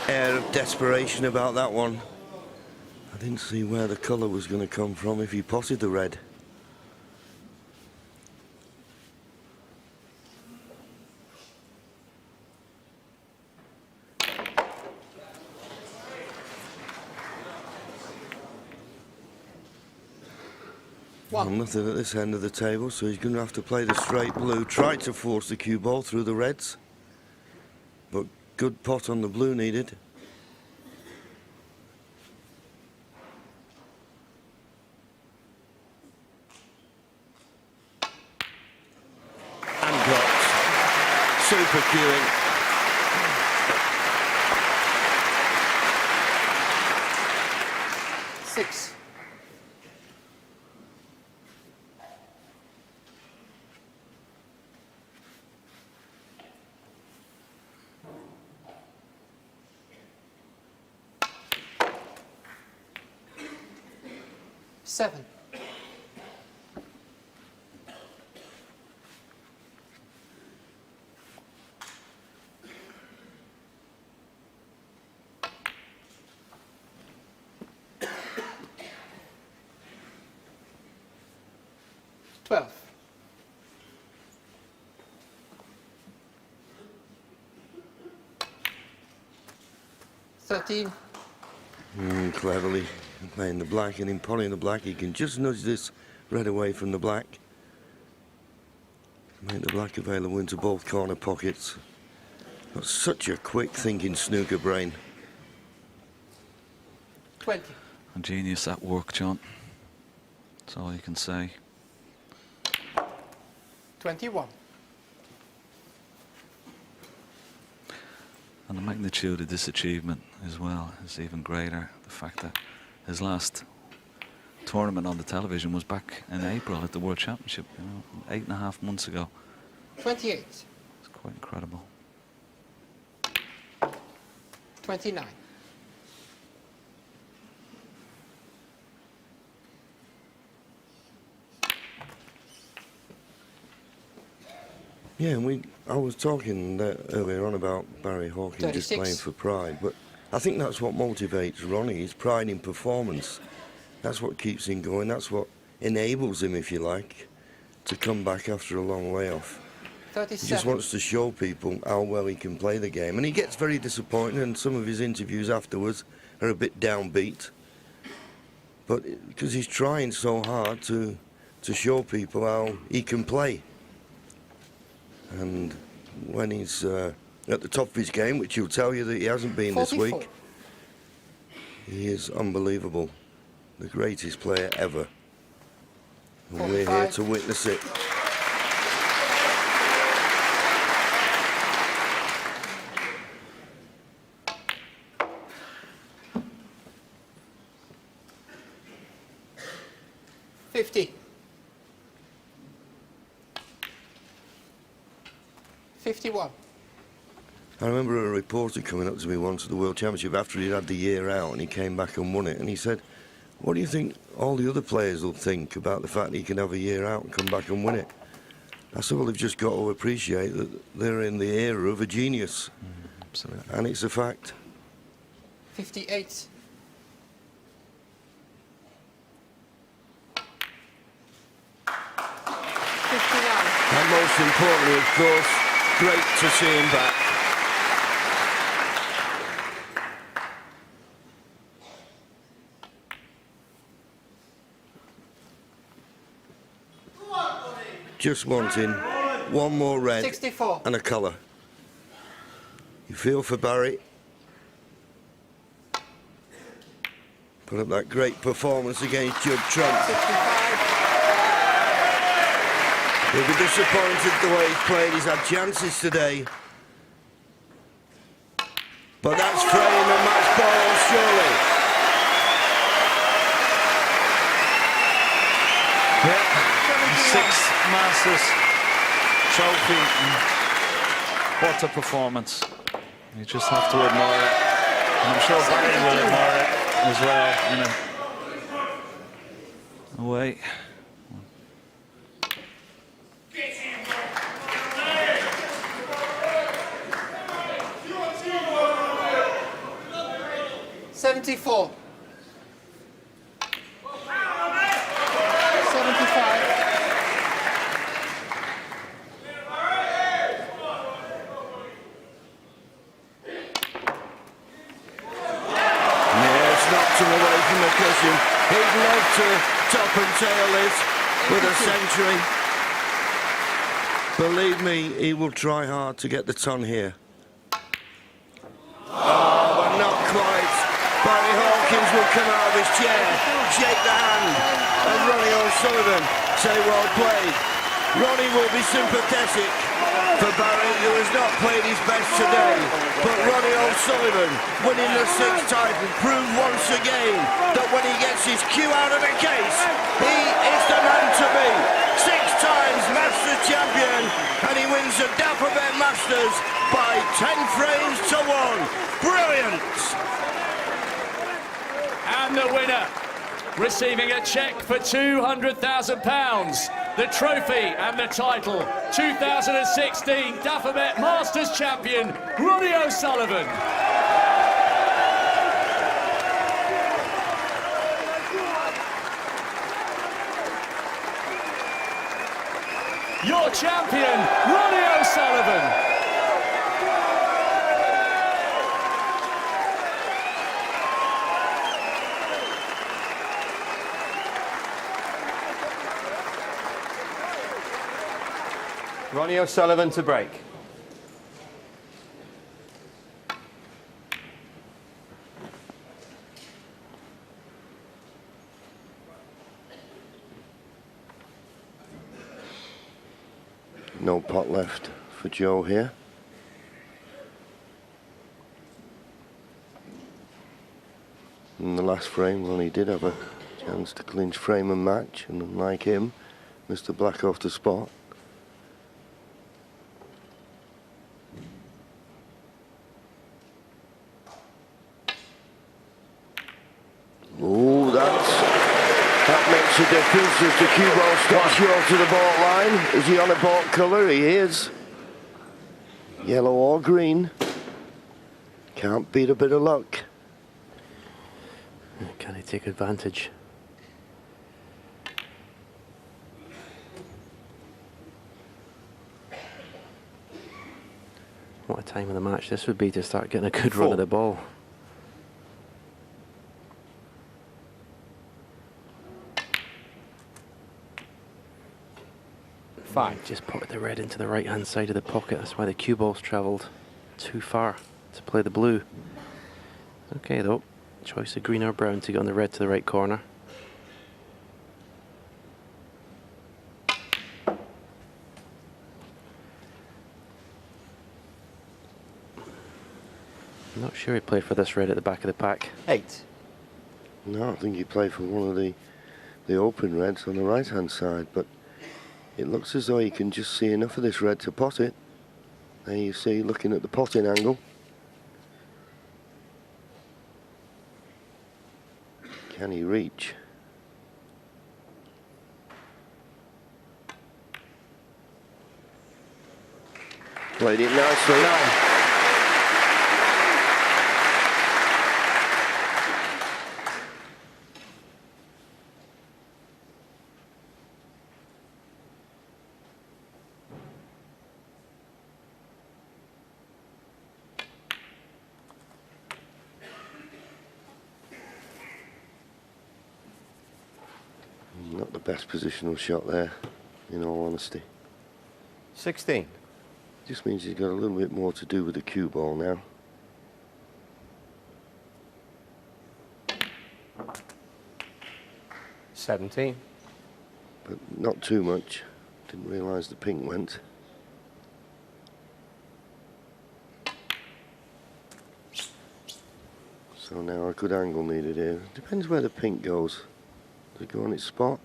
Air of desperation about that one. I didn't see where the colour was going to come from if he potted the red. Well, nothing at this end of the table, so he's going to have to play the straight blue. Tried to force the cue ball through the reds, but good pot on the blue needed. And got super cueing. Six. Seven. Twelve. $13. Cleverly playing the black, and in potting the black he can just nudge this red away from the black. Make the black available into both corner pockets. Got such a quick thinking snooker brain. 20. A genius at work, John. That's all you can say. 21. And the magnitude of this achievement as well is even greater. The fact that his last tournament on the television was back in April at the World Championship, you know, 8.5 months ago. 28. It's quite incredible. 29. Yeah, and I was talking earlier on about Barry Hawkins 36. just playing for pride, but I think that's what motivates Ronnie, his pride in performance. That's what keeps him going, that's what enables him, if you like, to come back after a long layoff. He just wants to show people how well he can play the game. And he gets very disappointed, and some of his interviews afterwards are a bit downbeat. But because he's trying so hard to show people how he can play. And when he's at the top of his game, which he'll tell you that he hasn't been 44. this week, he is unbelievable. The greatest player ever. And we're here to witness it. $50. 51. I remember a reporter coming up to me once at the World Championship after he'd had the year out, and he came back and won it, and he said, "What do you think all the other players will think about the fact that he can have a year out and come back and win it?" I said, "Well, they've just got to appreciate that they're in the era of a genius." Absolutely. And it's a fact. 58. And most importantly, of course, great to see him back. Just wanting one more red 64. and a colour. You feel for Barry. Put up that great performance against Judd Trump. 65. He'll be disappointed the way he's played. He's had chances today. But that's frame and match ball, surely. Yeah. Sixth Masters trophy. What a performance. You just have to admire it. And I'm sure Barry will admire it as well, you know. Away. $74. 75. Knocked him away from the cushion. He'd love to top and tail this with a century. Believe me, he will try hard to get the ton here. Oh, but not quite. Barry Hawkins will come out of his chair, shake the hand, and Ronnie O'Sullivan say well played. Ronnie will be sympathetic for Barry, who has not played his best today. But Ronnie O'Sullivan, winning the sixth title, proved once again that when he gets his cue out of the case, he is the man to be. 6 times Masters champion, and he wins the Dapperbet Masters by 10 frames to 1. Brilliant! And the winner, receiving a cheque for £200,000, the trophy and the title, 2016 Dapperbet Masters champion, Ronnie O'Sullivan. Your champion, Ronnie O'Sullivan. Ronnie O'Sullivan to break. No pot left for Joe here. In the last frame, Ronnie did have a chance to clinch frame and match, and unlike him, Mr. Black off the spot. Oh, that makes a difference as the cue ball stops short to the baulk line. Is he on a baulk colour? He is. Yellow or green. Can't beat a bit of luck. Can he take advantage? What a time of the match this would be to start getting a good run of the ball. 5. Just put the red into the right hand side of the pocket. That's why the cue ball's travelled too far to play the blue. Okay though, choice of green or brown to get on the red to the right corner. I'm not sure he played for this red at the back of the pack. 8. No, I think he played for one of the open reds on the right hand side, but it looks as though he can just see enough of this red to pot it. There you see, looking at the potting angle. Can he reach? Played it nicely. 9. Not the best positional shot there, in all honesty. 16. Just means he's got a little bit more to do with the cue ball now. $17. But not too much. Didn't realise the pink went. So now a good angle needed here. Depends where the pink goes. Does it go on its spot?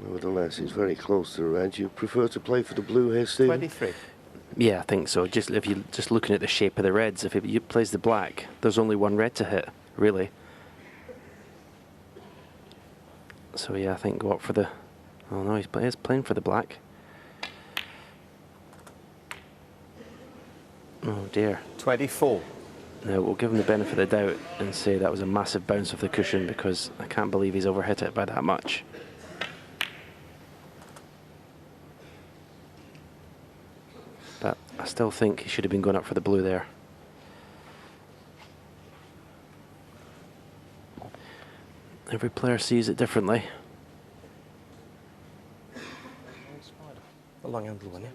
Nevertheless, it's very close to the red. You prefer to play for the blue here, Steve? 23. Yeah, I think so. Just if you're just looking at the shape of the reds, if he plays the black, there's only one red to hit, really. So yeah, I think go up for the. Oh no, he's playing for the black. Oh dear. 24. No, we'll give him the benefit of the doubt and say that was a massive bounce of the cushion, because I can't believe he's overhit it by that much. But I still think he should have been going up for the blue there. Every player sees it differently. The long angle one, yeah?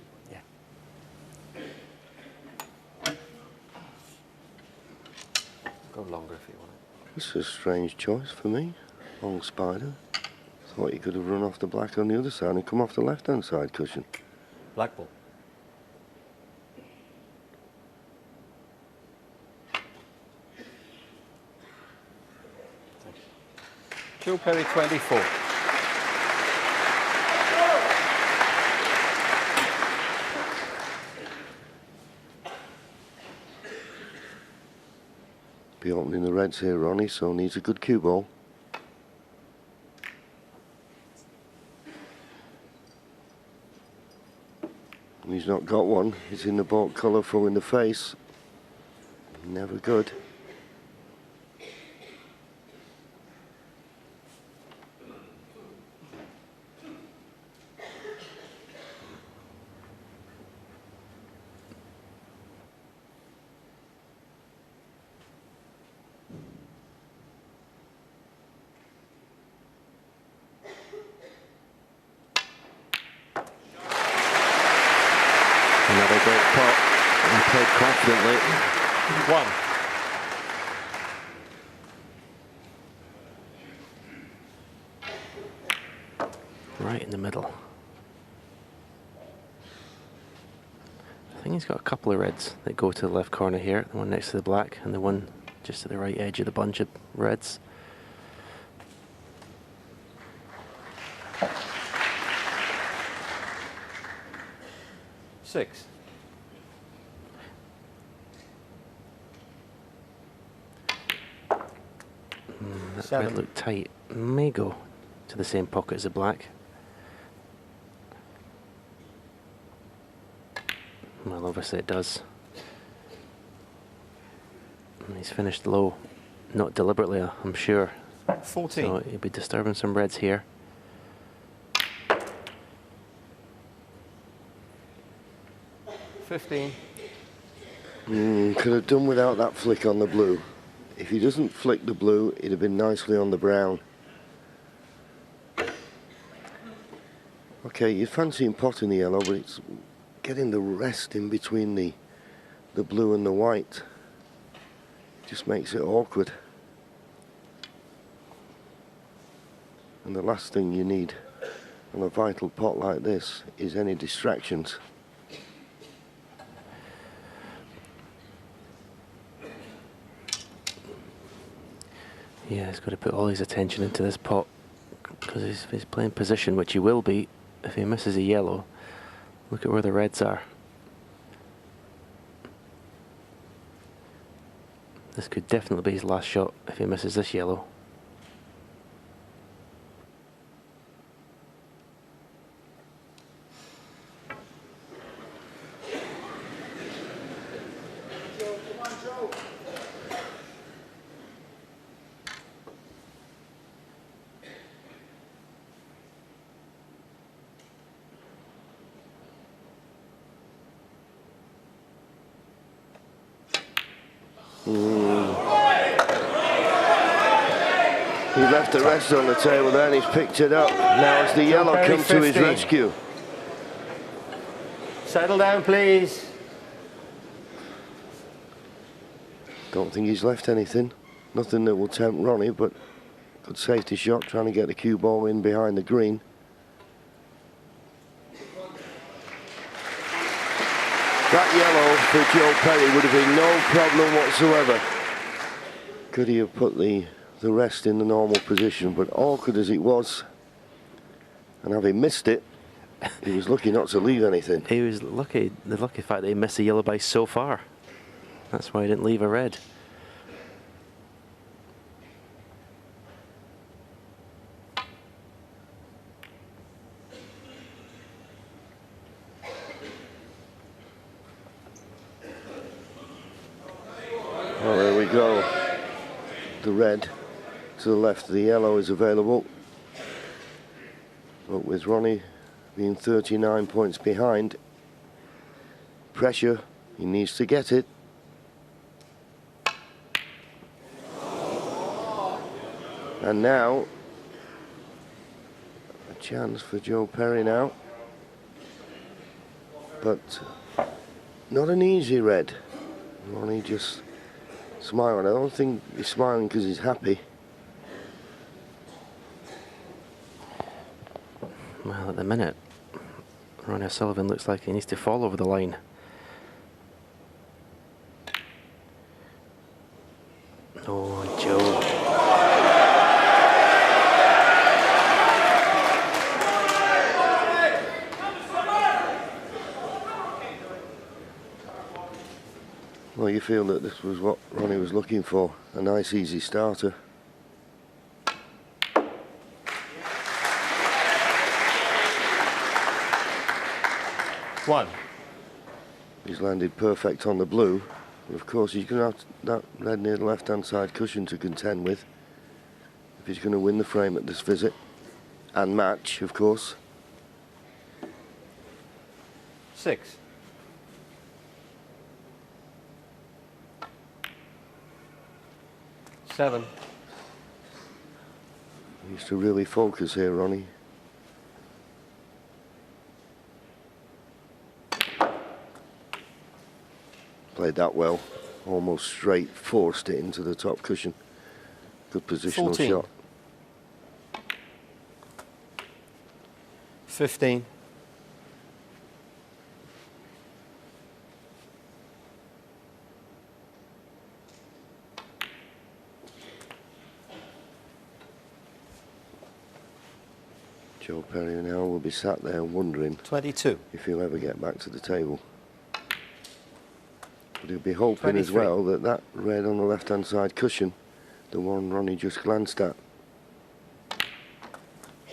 Go longer if you want it. This is a strange choice for me. Long spider. Thought he could have run off the black on the other side and come off the left-hand side cushion. Black ball. Joe Perry 24. Be opening the reds here, Ronnie, so needs a good cue ball. And he's not got one. He's in the baulk colour, full in the face. Never good. Another great pot, and played confidently. 1. Right in the middle. I think he's got a couple of reds that go to the left corner here. The one next to the black and the one just at the right edge of the bunch of reds. Six. That 7. red looked tight. May go to the same pocket as the black. Well, obviously it does. And he's finished low, not deliberately, I'm sure. 14. So he'll be disturbing some reds here. 15. Could have done without that flick on the blue. If he doesn't flick the blue, it'd have been nicely on the brown. Okay, you'd fancy him potting the yellow, but it's getting the rest in between the blue and the white. Just makes it awkward. And the last thing you need on a vital pot like this is any distractions. Yeah, he's got to put all his attention into this pot because he's playing position, which he will be if he misses a yellow. Look at where the reds are. This could definitely be his last shot if he misses this yellow. He left the rest on the table there and he's picked it up. Now as the yellow comes to his rescue. Settle down, please. Don't think he's left anything. Nothing that will tempt Ronnie, but good safety shot trying to get the cue ball in behind the green. That yellow for Joe Perry would have been no problem whatsoever. Could he have put the rest in the normal position, but awkward as it was, and having missed it, he was lucky not to leave anything. He was lucky, the lucky fact that he missed the yellow by so far. That's why he didn't leave a red. Well, there we go. The red to the left of the yellow is available. But with Ronnie being 39 points behind, pressure, he needs to get it. And now, a chance for Joe Perry now. But not an easy red. Ronnie just smiling. I don't think he's smiling because he's happy. Well, at the minute, Ronnie O'Sullivan looks like he needs to fall over the line. Oh, Joe. Well, you feel that this was what Ronnie was looking for, a nice easy starter. One. He's landed perfect on the blue. But of course, he's going to have that red near the left-hand side cushion to contend with if he's going to win the frame at this visit. And match, of course. 6. Seven. He needs to really focus here, Ronnie. Played that well. Almost straight, forced it into the top cushion. Good positional 14. shot. 15. Joe Perry now will be sat there wondering 22. if he'll ever get back to the table. But he'll be hoping 23. as well that that red on the left-hand side cushion, the one Ronnie just glanced at,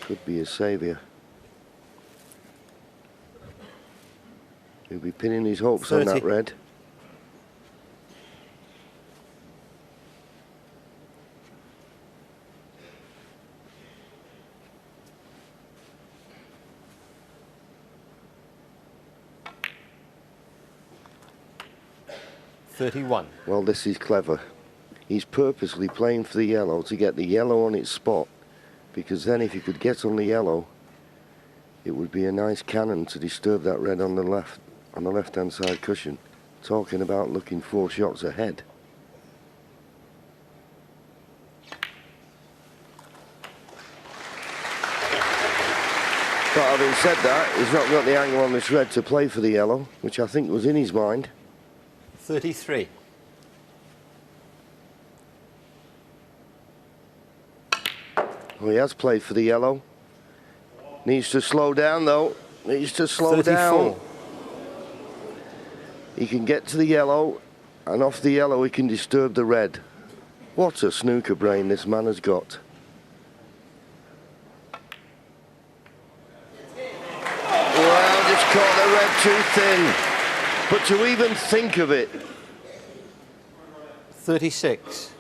could be his saviour. He'll be pinning his hopes 30. on that red. 31. Well, this is clever. He's purposely playing for the yellow to get the yellow on its spot, because then if he could get on the yellow, it would be a nice cannon to disturb that red on the left-hand side cushion. Talking about looking 4 shots ahead. But having said that, he's not got the angle on this red to play for the yellow, which I think was in his mind. 33. Well, he has played for the yellow. Needs to slow down, though. Needs to slow 34. down. He can get to the yellow, and off the yellow he can disturb the red. What a snooker brain this man has got. Well, just caught the red too thin. But to even think of it. 36.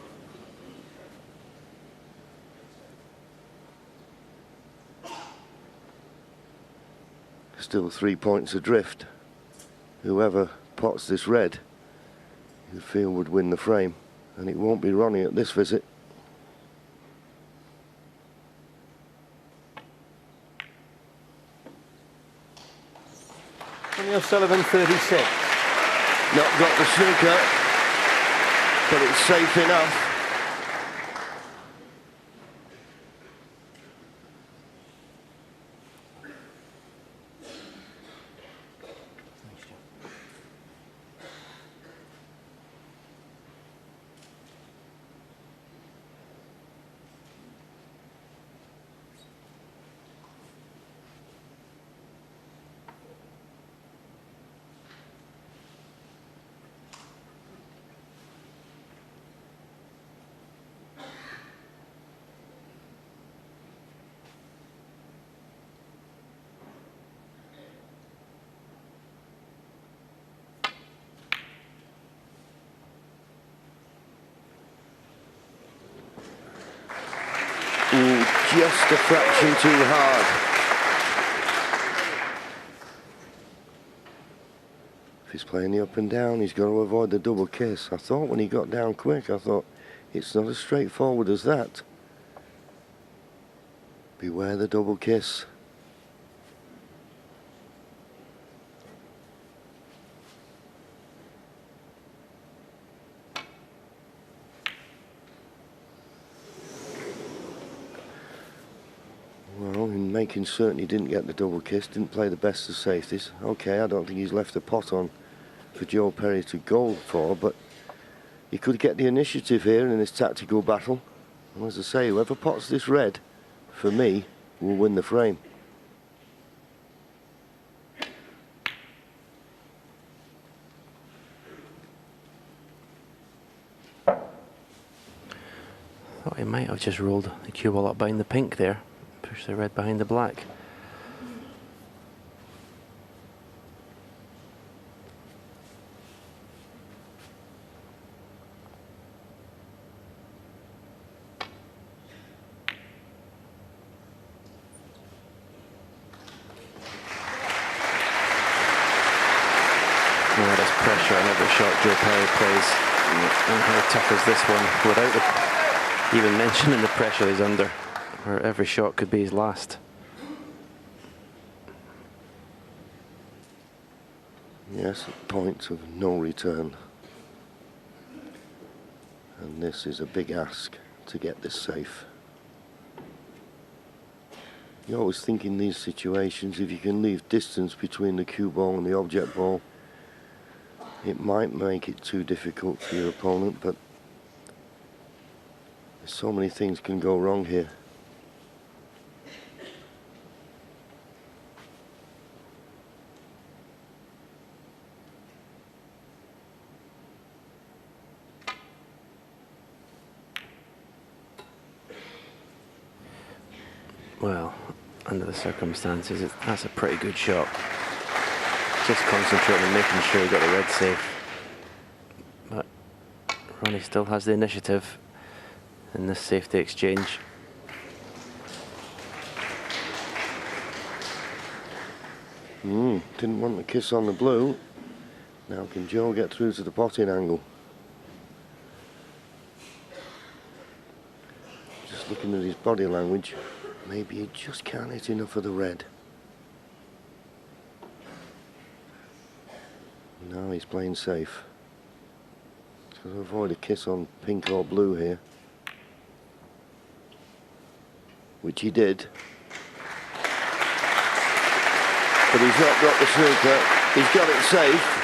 Still 3 points adrift. Whoever pots this red, you feel would win the frame. And it won't be Ronnie at this visit. Ronnie O'Sullivan, 36. Not got the snooker, but it's safe enough. Just a fraction too hard. If he's playing the up and down, he's got to avoid the double kiss. I thought when he got down quick, I thought, it's not as straightforward as that. Beware the double kiss. Well, in making certain he didn't get the double kiss, didn't play the best of safeties. Okay, I don't think he's left a pot on for Joe Perry to go for, but he could get the initiative here in this tactical battle. And as I say, whoever pots this red, for me, will win the frame. Thought he might have just rolled the cue ball up behind the pink there. Push the red behind the black. Oh, there's pressure on every shot Joe Perry plays. And how tough is this one without even mentioning the pressure he's under, where every shot could be his last. Yes, a point of no return. And this is a big ask to get this safe. You always think in these situations, if you can leave distance between the cue ball and the object ball, it might make it too difficult for your opponent, but so many things can go wrong here. Well, under the circumstances, that's a pretty good shot. Just concentrating on making sure he got the red safe. But Ronnie still has the initiative in this safety exchange. Didn't want the kiss on the blue. Now can Joe get through to the potting angle? Just looking at his body language, maybe he just can't hit enough of the red. Now he's playing safe. He's got to avoid a kiss on pink or blue here, which he did. But he's not got the snooker, he's got it safe.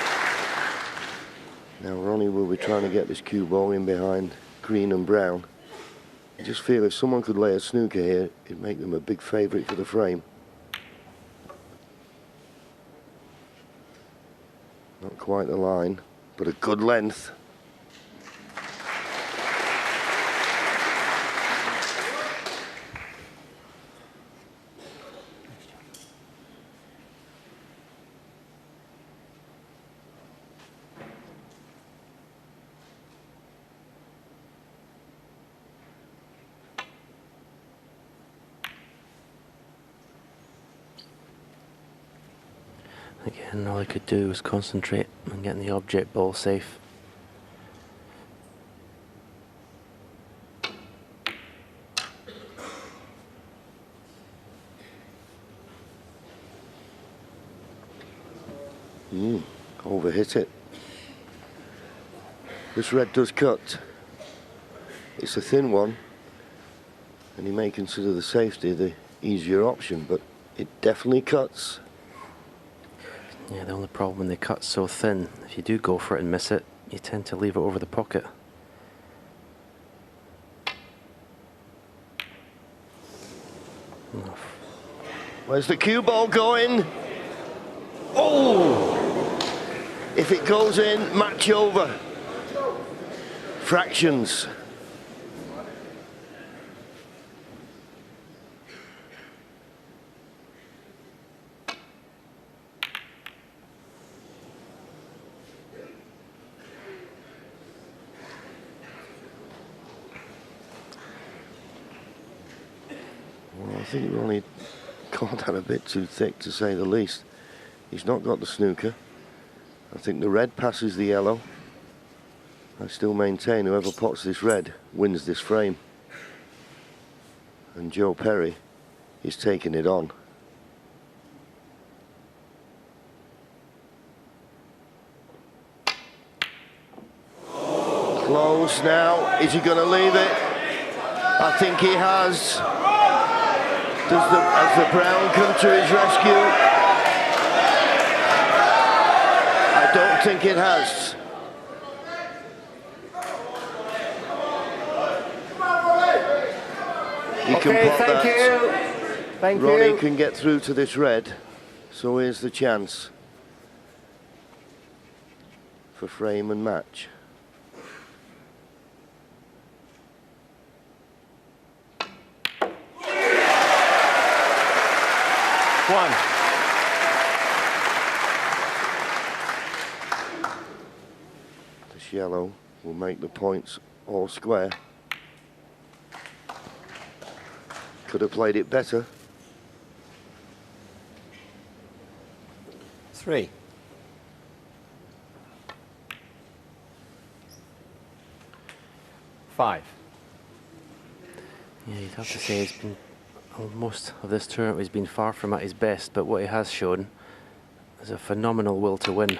Now Ronnie will be trying to get this cue ball in behind green and brown. I just feel if someone could lay a snooker here, it'd make them a big favourite for the frame. Not quite the line, but a good length. Again, all I could do was concentrate on getting the object ball safe. Overhit it. This red does cut. It's a thin one, and he may consider the safety the easier option, but it definitely cuts. Yeah, the only problem when they cut so thin, if you do go for it and miss it, you tend to leave it over the pocket. Where's the cue ball going? Oh! If it goes in, match over. Fractions. Well, I think Ronnie caught that a bit too thick, to say the least. He's not got the snooker. I think the red passes the yellow. I still maintain whoever pots this red wins this frame. And Joe Perry is taking it on. Close now. Is he going to leave it? I think he has. Has the brown come to his rescue? I don't think it has. He can pot thank that. you. Thank Ronnie you. can get through to this red, so here's the chance for frame and match. One. This yellow will make the points all square. Could have played it better. 3. 5. Yeah, you'd have to say he's been, most of this tournament he's been far from at his best, but what he has shown is a phenomenal will to win.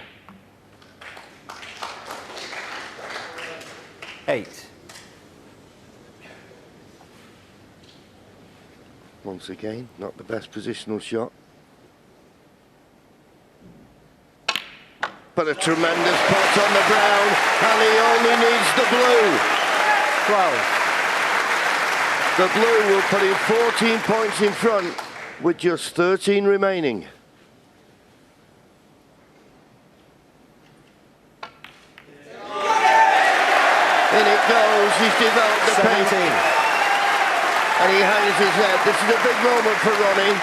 8. Once again, not the best positional shot. But a tremendous pot on the brown, and he only needs the blue. 12. The blue will put him 14 points in front with just 13 remaining. In it goes, he's developed the 17. pace. And he hangs his head. This is a big moment for Ronnie.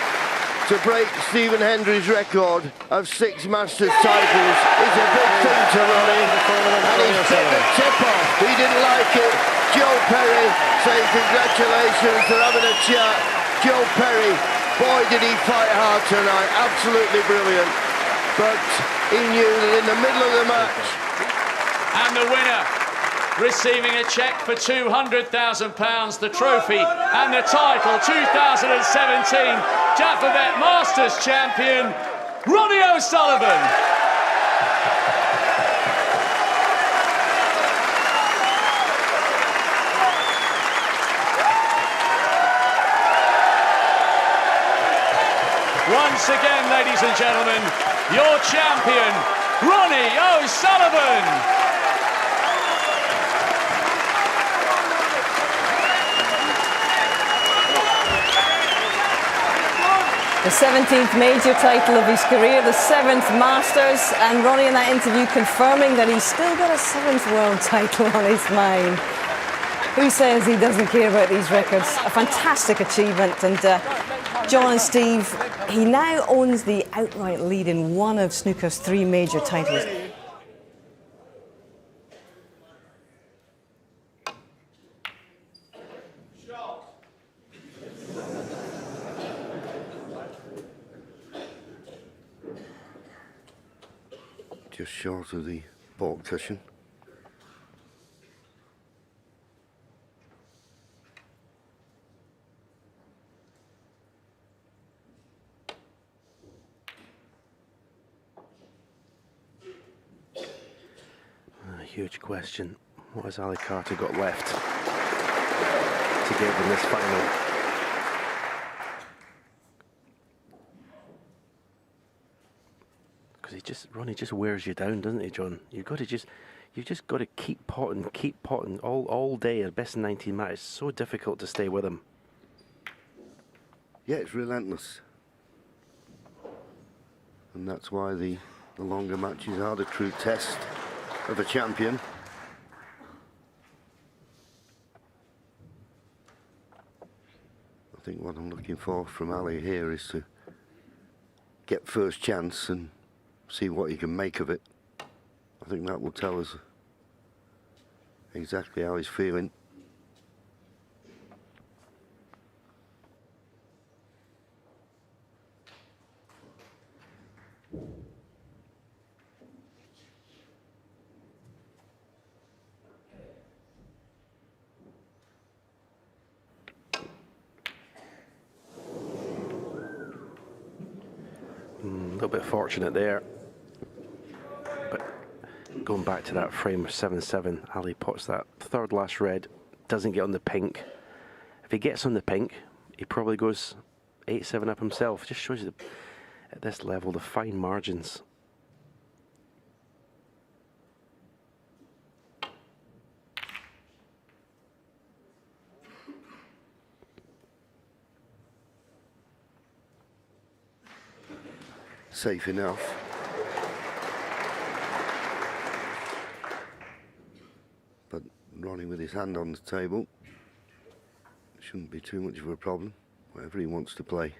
To break Stephen Hendry's record of 6 Masters titles is a big thing to Ronnie. And he's bit the tip off. He didn't like it. Joe Perry saying congratulations, they're having a chat. Joe Perry, boy did he fight hard tonight. Absolutely brilliant. But He knew that in the middle of the match. And the winner, receiving a cheque for £200,000, the trophy and the title, 2017 Dafabet Masters champion, Ronnie O'Sullivan. Once again, ladies and gentlemen, your champion, Ronnie O'Sullivan. The 17th major title of his career, the 7th Masters, and Ronnie in that interview confirming that he's still got a 7th world title on his mind. Who says he doesn't care about these records? A fantastic achievement, and John and Steve, he now owns the outright lead in one of snooker's 3 major titles. Just short of the baulk cushion. A huge question. What has Ali Carter got left to give in this final? Because Ronnie just wears you down, doesn't he, John? You've just got to keep potting all day. At best in 19 matches. It's so difficult to stay with him. Yeah, it's relentless. And that's why the longer matches are the true test of a champion. I think what I'm looking for from Ali here is to get first chance and see what he can make of it. I think that will tell us exactly how he's feeling. A little bit fortunate there. But going back to that frame of 7-7, Ali pots that third last red, doesn't get on the pink. If he gets on the pink, he probably goes 8-7 up himself. Just shows you at this level the fine margins. Safe enough. But Ronnie with his hand on the table, shouldn't be too much of a problem, whatever he wants to play.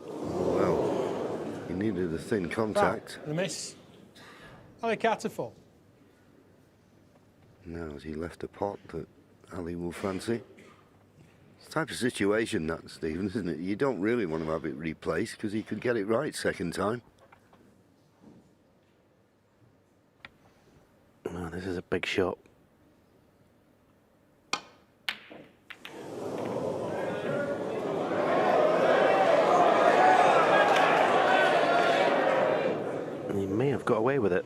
Well, he needed a thin contact. The miss. Ali Carter 4. Now has he left a pot that Ali will fancy? It's the type of situation that, Stephen, isn't it? You don't really want to have it replaced because he could get it right second time. No, this is a big shot. And he may have got away with it.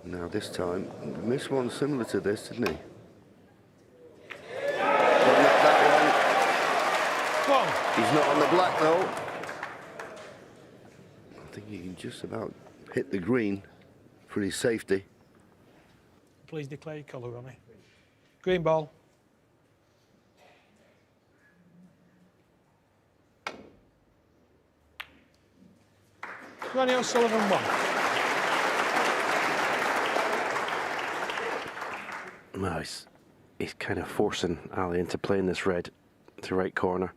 Now this time, missed one similar to this, didn't he? He's not on the black though. I think he can just about hit the green for his safety. Please declare your colour, Ronnie. Green ball. Ronnie O'Sullivan 1. No, he's kind of forcing Ali into playing this red to right corner.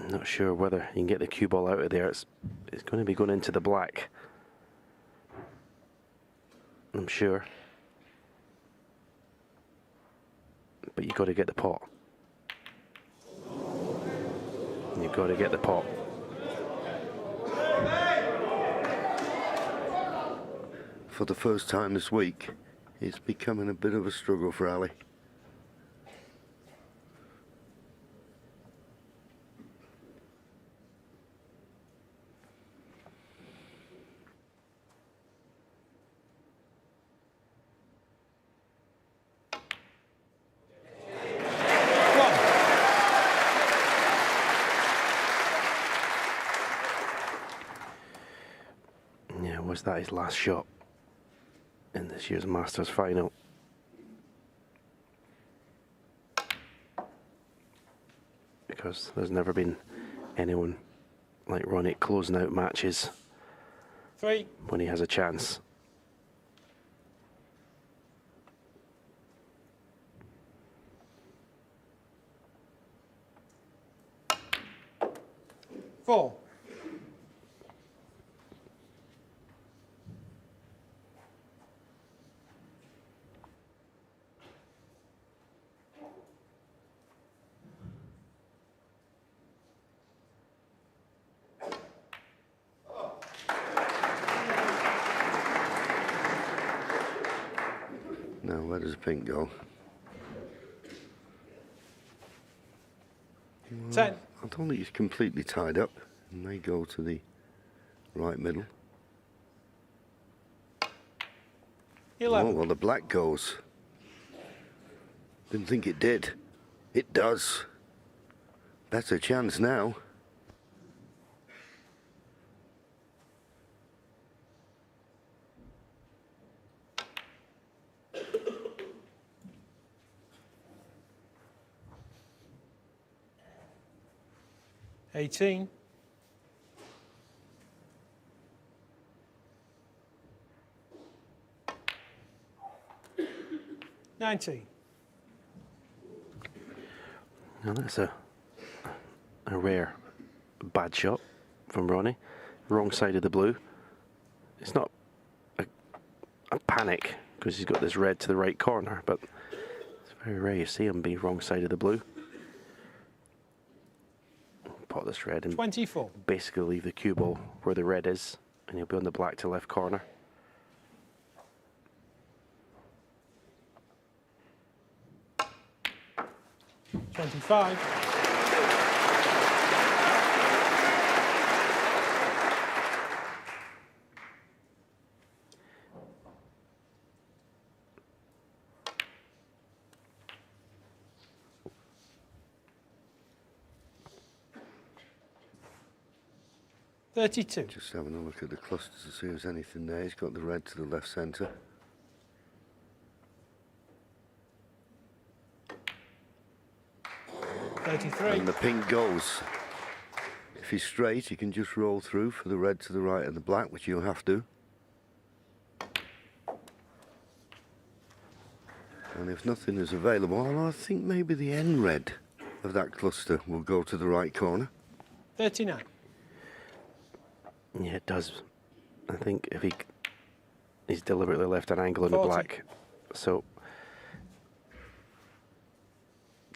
Not sure whether he can get the cue ball out of there. It's going to be going into the black, I'm sure. got to get the pot. You've got to get the pot. For the first time this week, it's becoming a bit of a struggle for Ali. Yeah, was that his last shot in this year's Masters final? Because there's never been anyone like Ronnie closing out matches 3. when he has a chance. Four. Now, where does pink go? 10. I don't think he's completely tied up. It may go to the right middle. 11. Oh, well, the black goes. Didn't think it did. It does. Better chance now. $18. 19. Now that's a rare bad shot from Ronnie. Wrong side of the blue. It's not a panic because he's got this red to the right corner, but it's very rare you see him be wrong side of the blue. Pot this red and 24. basically leave the cue ball where the red is, and he'll be on the black to left corner. $25. $32. Just having a look at the clusters to see if there's anything there. He's got the red to the left centre. And the pink goes. If he's straight, he can just roll through for the red to the right and the black, which you'll have to. And if nothing is available, well, I think maybe the end red of that cluster will go to the right corner. 39. Yeah, it does. I think if he's deliberately left an angle in the 40. black. So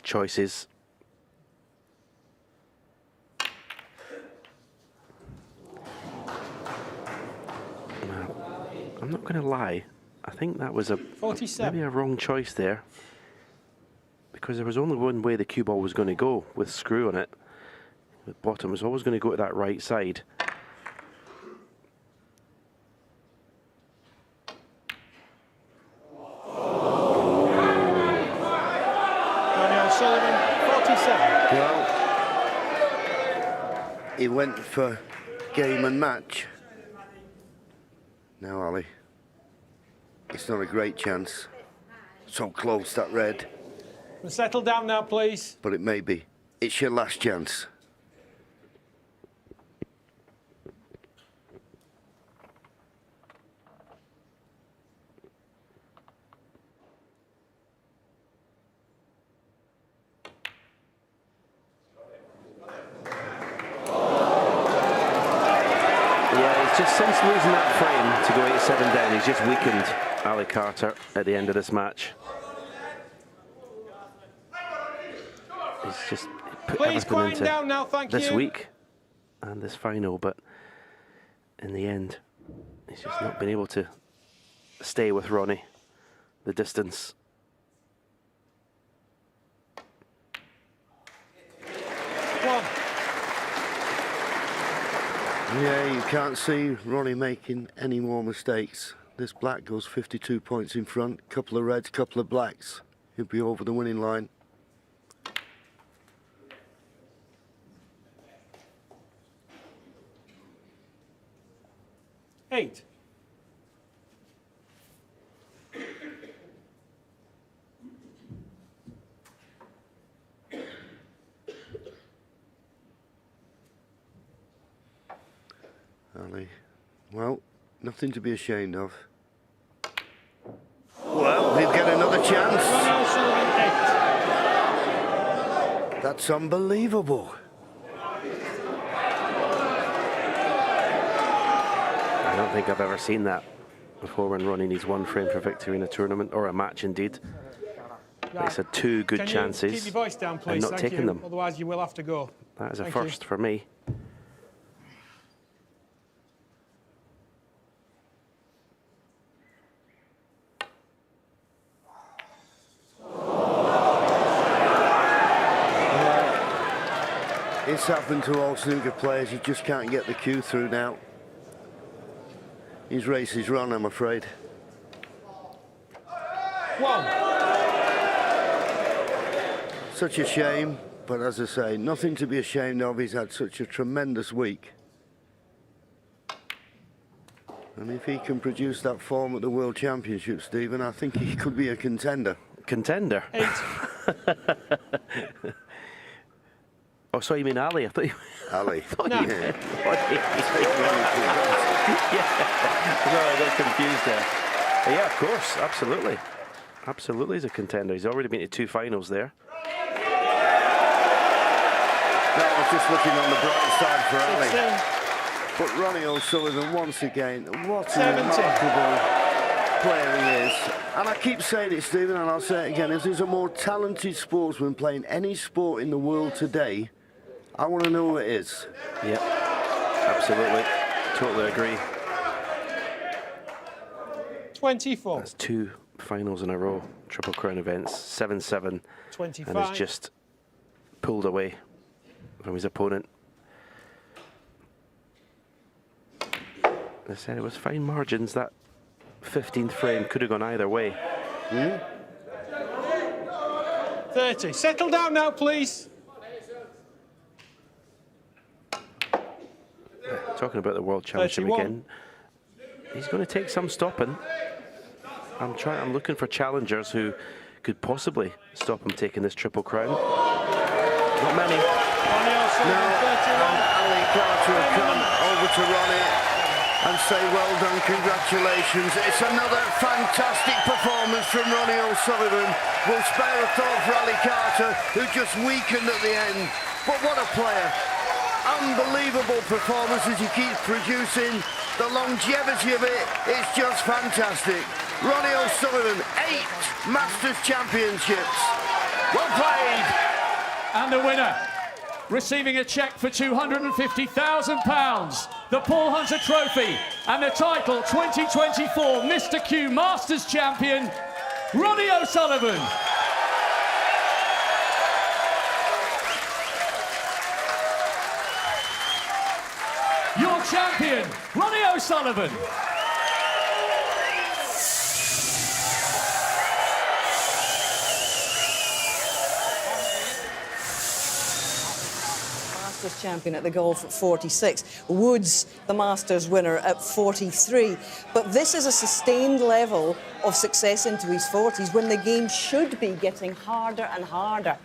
choices. Now, I'm not going to lie. I think that was 47. maybe a wrong choice there, because there was only one way the cue ball was going to go with screw on it. The bottom was always going to go to that right side. Well, he went for game and match. Now, Ali, it's not a great chance. So close, that red. Settle down now, please. But it may be. It's your last chance. Just since losing that frame to go 8-7 down, he's just weakened Ali Carter at the end of this match. he's just put Please everything quiet into down now, thank this you. week and this final, but in the end, he's just not been able to stay with Ronnie the distance. Yeah, you can't see Ronnie making any more mistakes. This black goes 52 points in front, couple of reds, couple of blacks. He'll be over the winning line. Eight. Ali, well, nothing to be ashamed of. Well, he'll get another chance. That's unbelievable. I don't think I've ever seen that before, when Ronnie needs one frame for victory in a tournament, or a match indeed. But he's had two good chances keep your voice down, please? and not Thank taken you. them. Otherwise, you will have to go. That is a Thank you. first for me. It's happened to all snooker players. You just can't get the cue through now. His race is run, I'm afraid. One. Such a shame, but as I say, nothing to be ashamed of. He's had such a tremendous week. And if he can produce that form at the World Championship, Stephen, I think he could be a contender. Contender? 8. Oh, sorry, you mean Ali? I thought you... Ali. No. Yeah. No, I got confused there. Yeah, of course, absolutely. Absolutely, he's a contender. He's already been to 2 finals there. That was just looking on the bright side for Ali. But Ronnie O'Sullivan, once again, what a remarkable player he is. And I keep saying it, Stephen, and I'll say it again. If there's a more talented sportsman playing any sport in the world today, I want to know who it is. Yeah, absolutely. Totally agree. 24. That's 2 finals in a row, Triple Crown events, 7-7. 25. And has just pulled away from his opponent. I said it was fine margins. That 15th frame could have gone either way. 30. Settle down now, please. Talking about the World Championship 31. again, he's going to take some stopping. I'm looking for challengers who could possibly stop him taking this Triple Crown. Not many. Ali Carter will come over to Ronnie and say, well done, congratulations. It's another fantastic performance from Ronnie O'Sullivan. We'll spare a thought for Ali Carter, who just weakened at the end. But what a player. Unbelievable performances he keeps producing. The longevity of it is just fantastic. Ronnie O'Sullivan, 8 Masters Championships. Well played. And the winner, receiving a cheque for £250,000, the Paul Hunter Trophy, and the title 2024 Mr. Q Masters Champion, Ronnie O'Sullivan. Your champion, Ronnie O'Sullivan. Masters champion at the golf at 46. Woods, the Masters winner, at 43. But this is a sustained level of success into his 40s when the game should be getting harder and harder.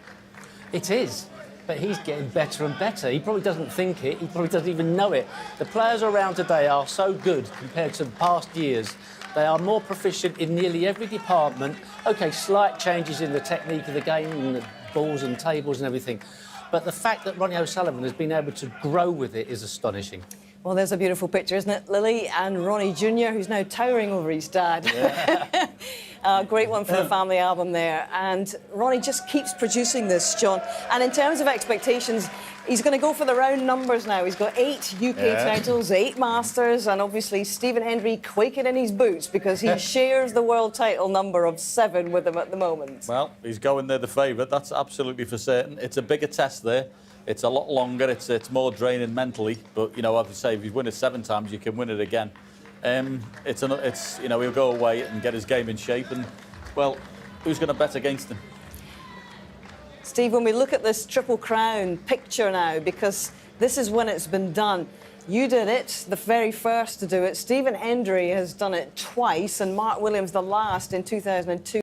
It is, but he's getting better and better. He probably doesn't think it, he probably doesn't even know it. The players around today are so good compared to past years. They are more proficient in nearly every department. OK, slight changes in the technique of the game and the balls and tables and everything. But the fact that Ronnie O'Sullivan has been able to grow with it is astonishing. Well, there's a beautiful picture, isn't it, Lily? And Ronnie Jr., who's now towering over his dad. Yeah. Great one for the family album there. And Ronnie just keeps producing this, John. And in terms of expectations, he's going to go for the round numbers now. He's got 8 UK titles, 8 Masters, and obviously Stephen Hendry quaking in his boots because he shares the world title number of 7 with him at the moment. Well, he's going there the favourite, that's absolutely for certain. It's a bigger test there. It's a lot longer, it's more draining mentally, but, you know, I would say if you win it 7 times, you can win it again. It's you know, he'll go away and get his game in shape, and, well, who's going to bet against him? Steve, when we look at this Triple Crown picture now, because this is when it's been done, you did it, the very first to do it. Stephen Hendry has done it twice, and Mark Williams the last in 2002.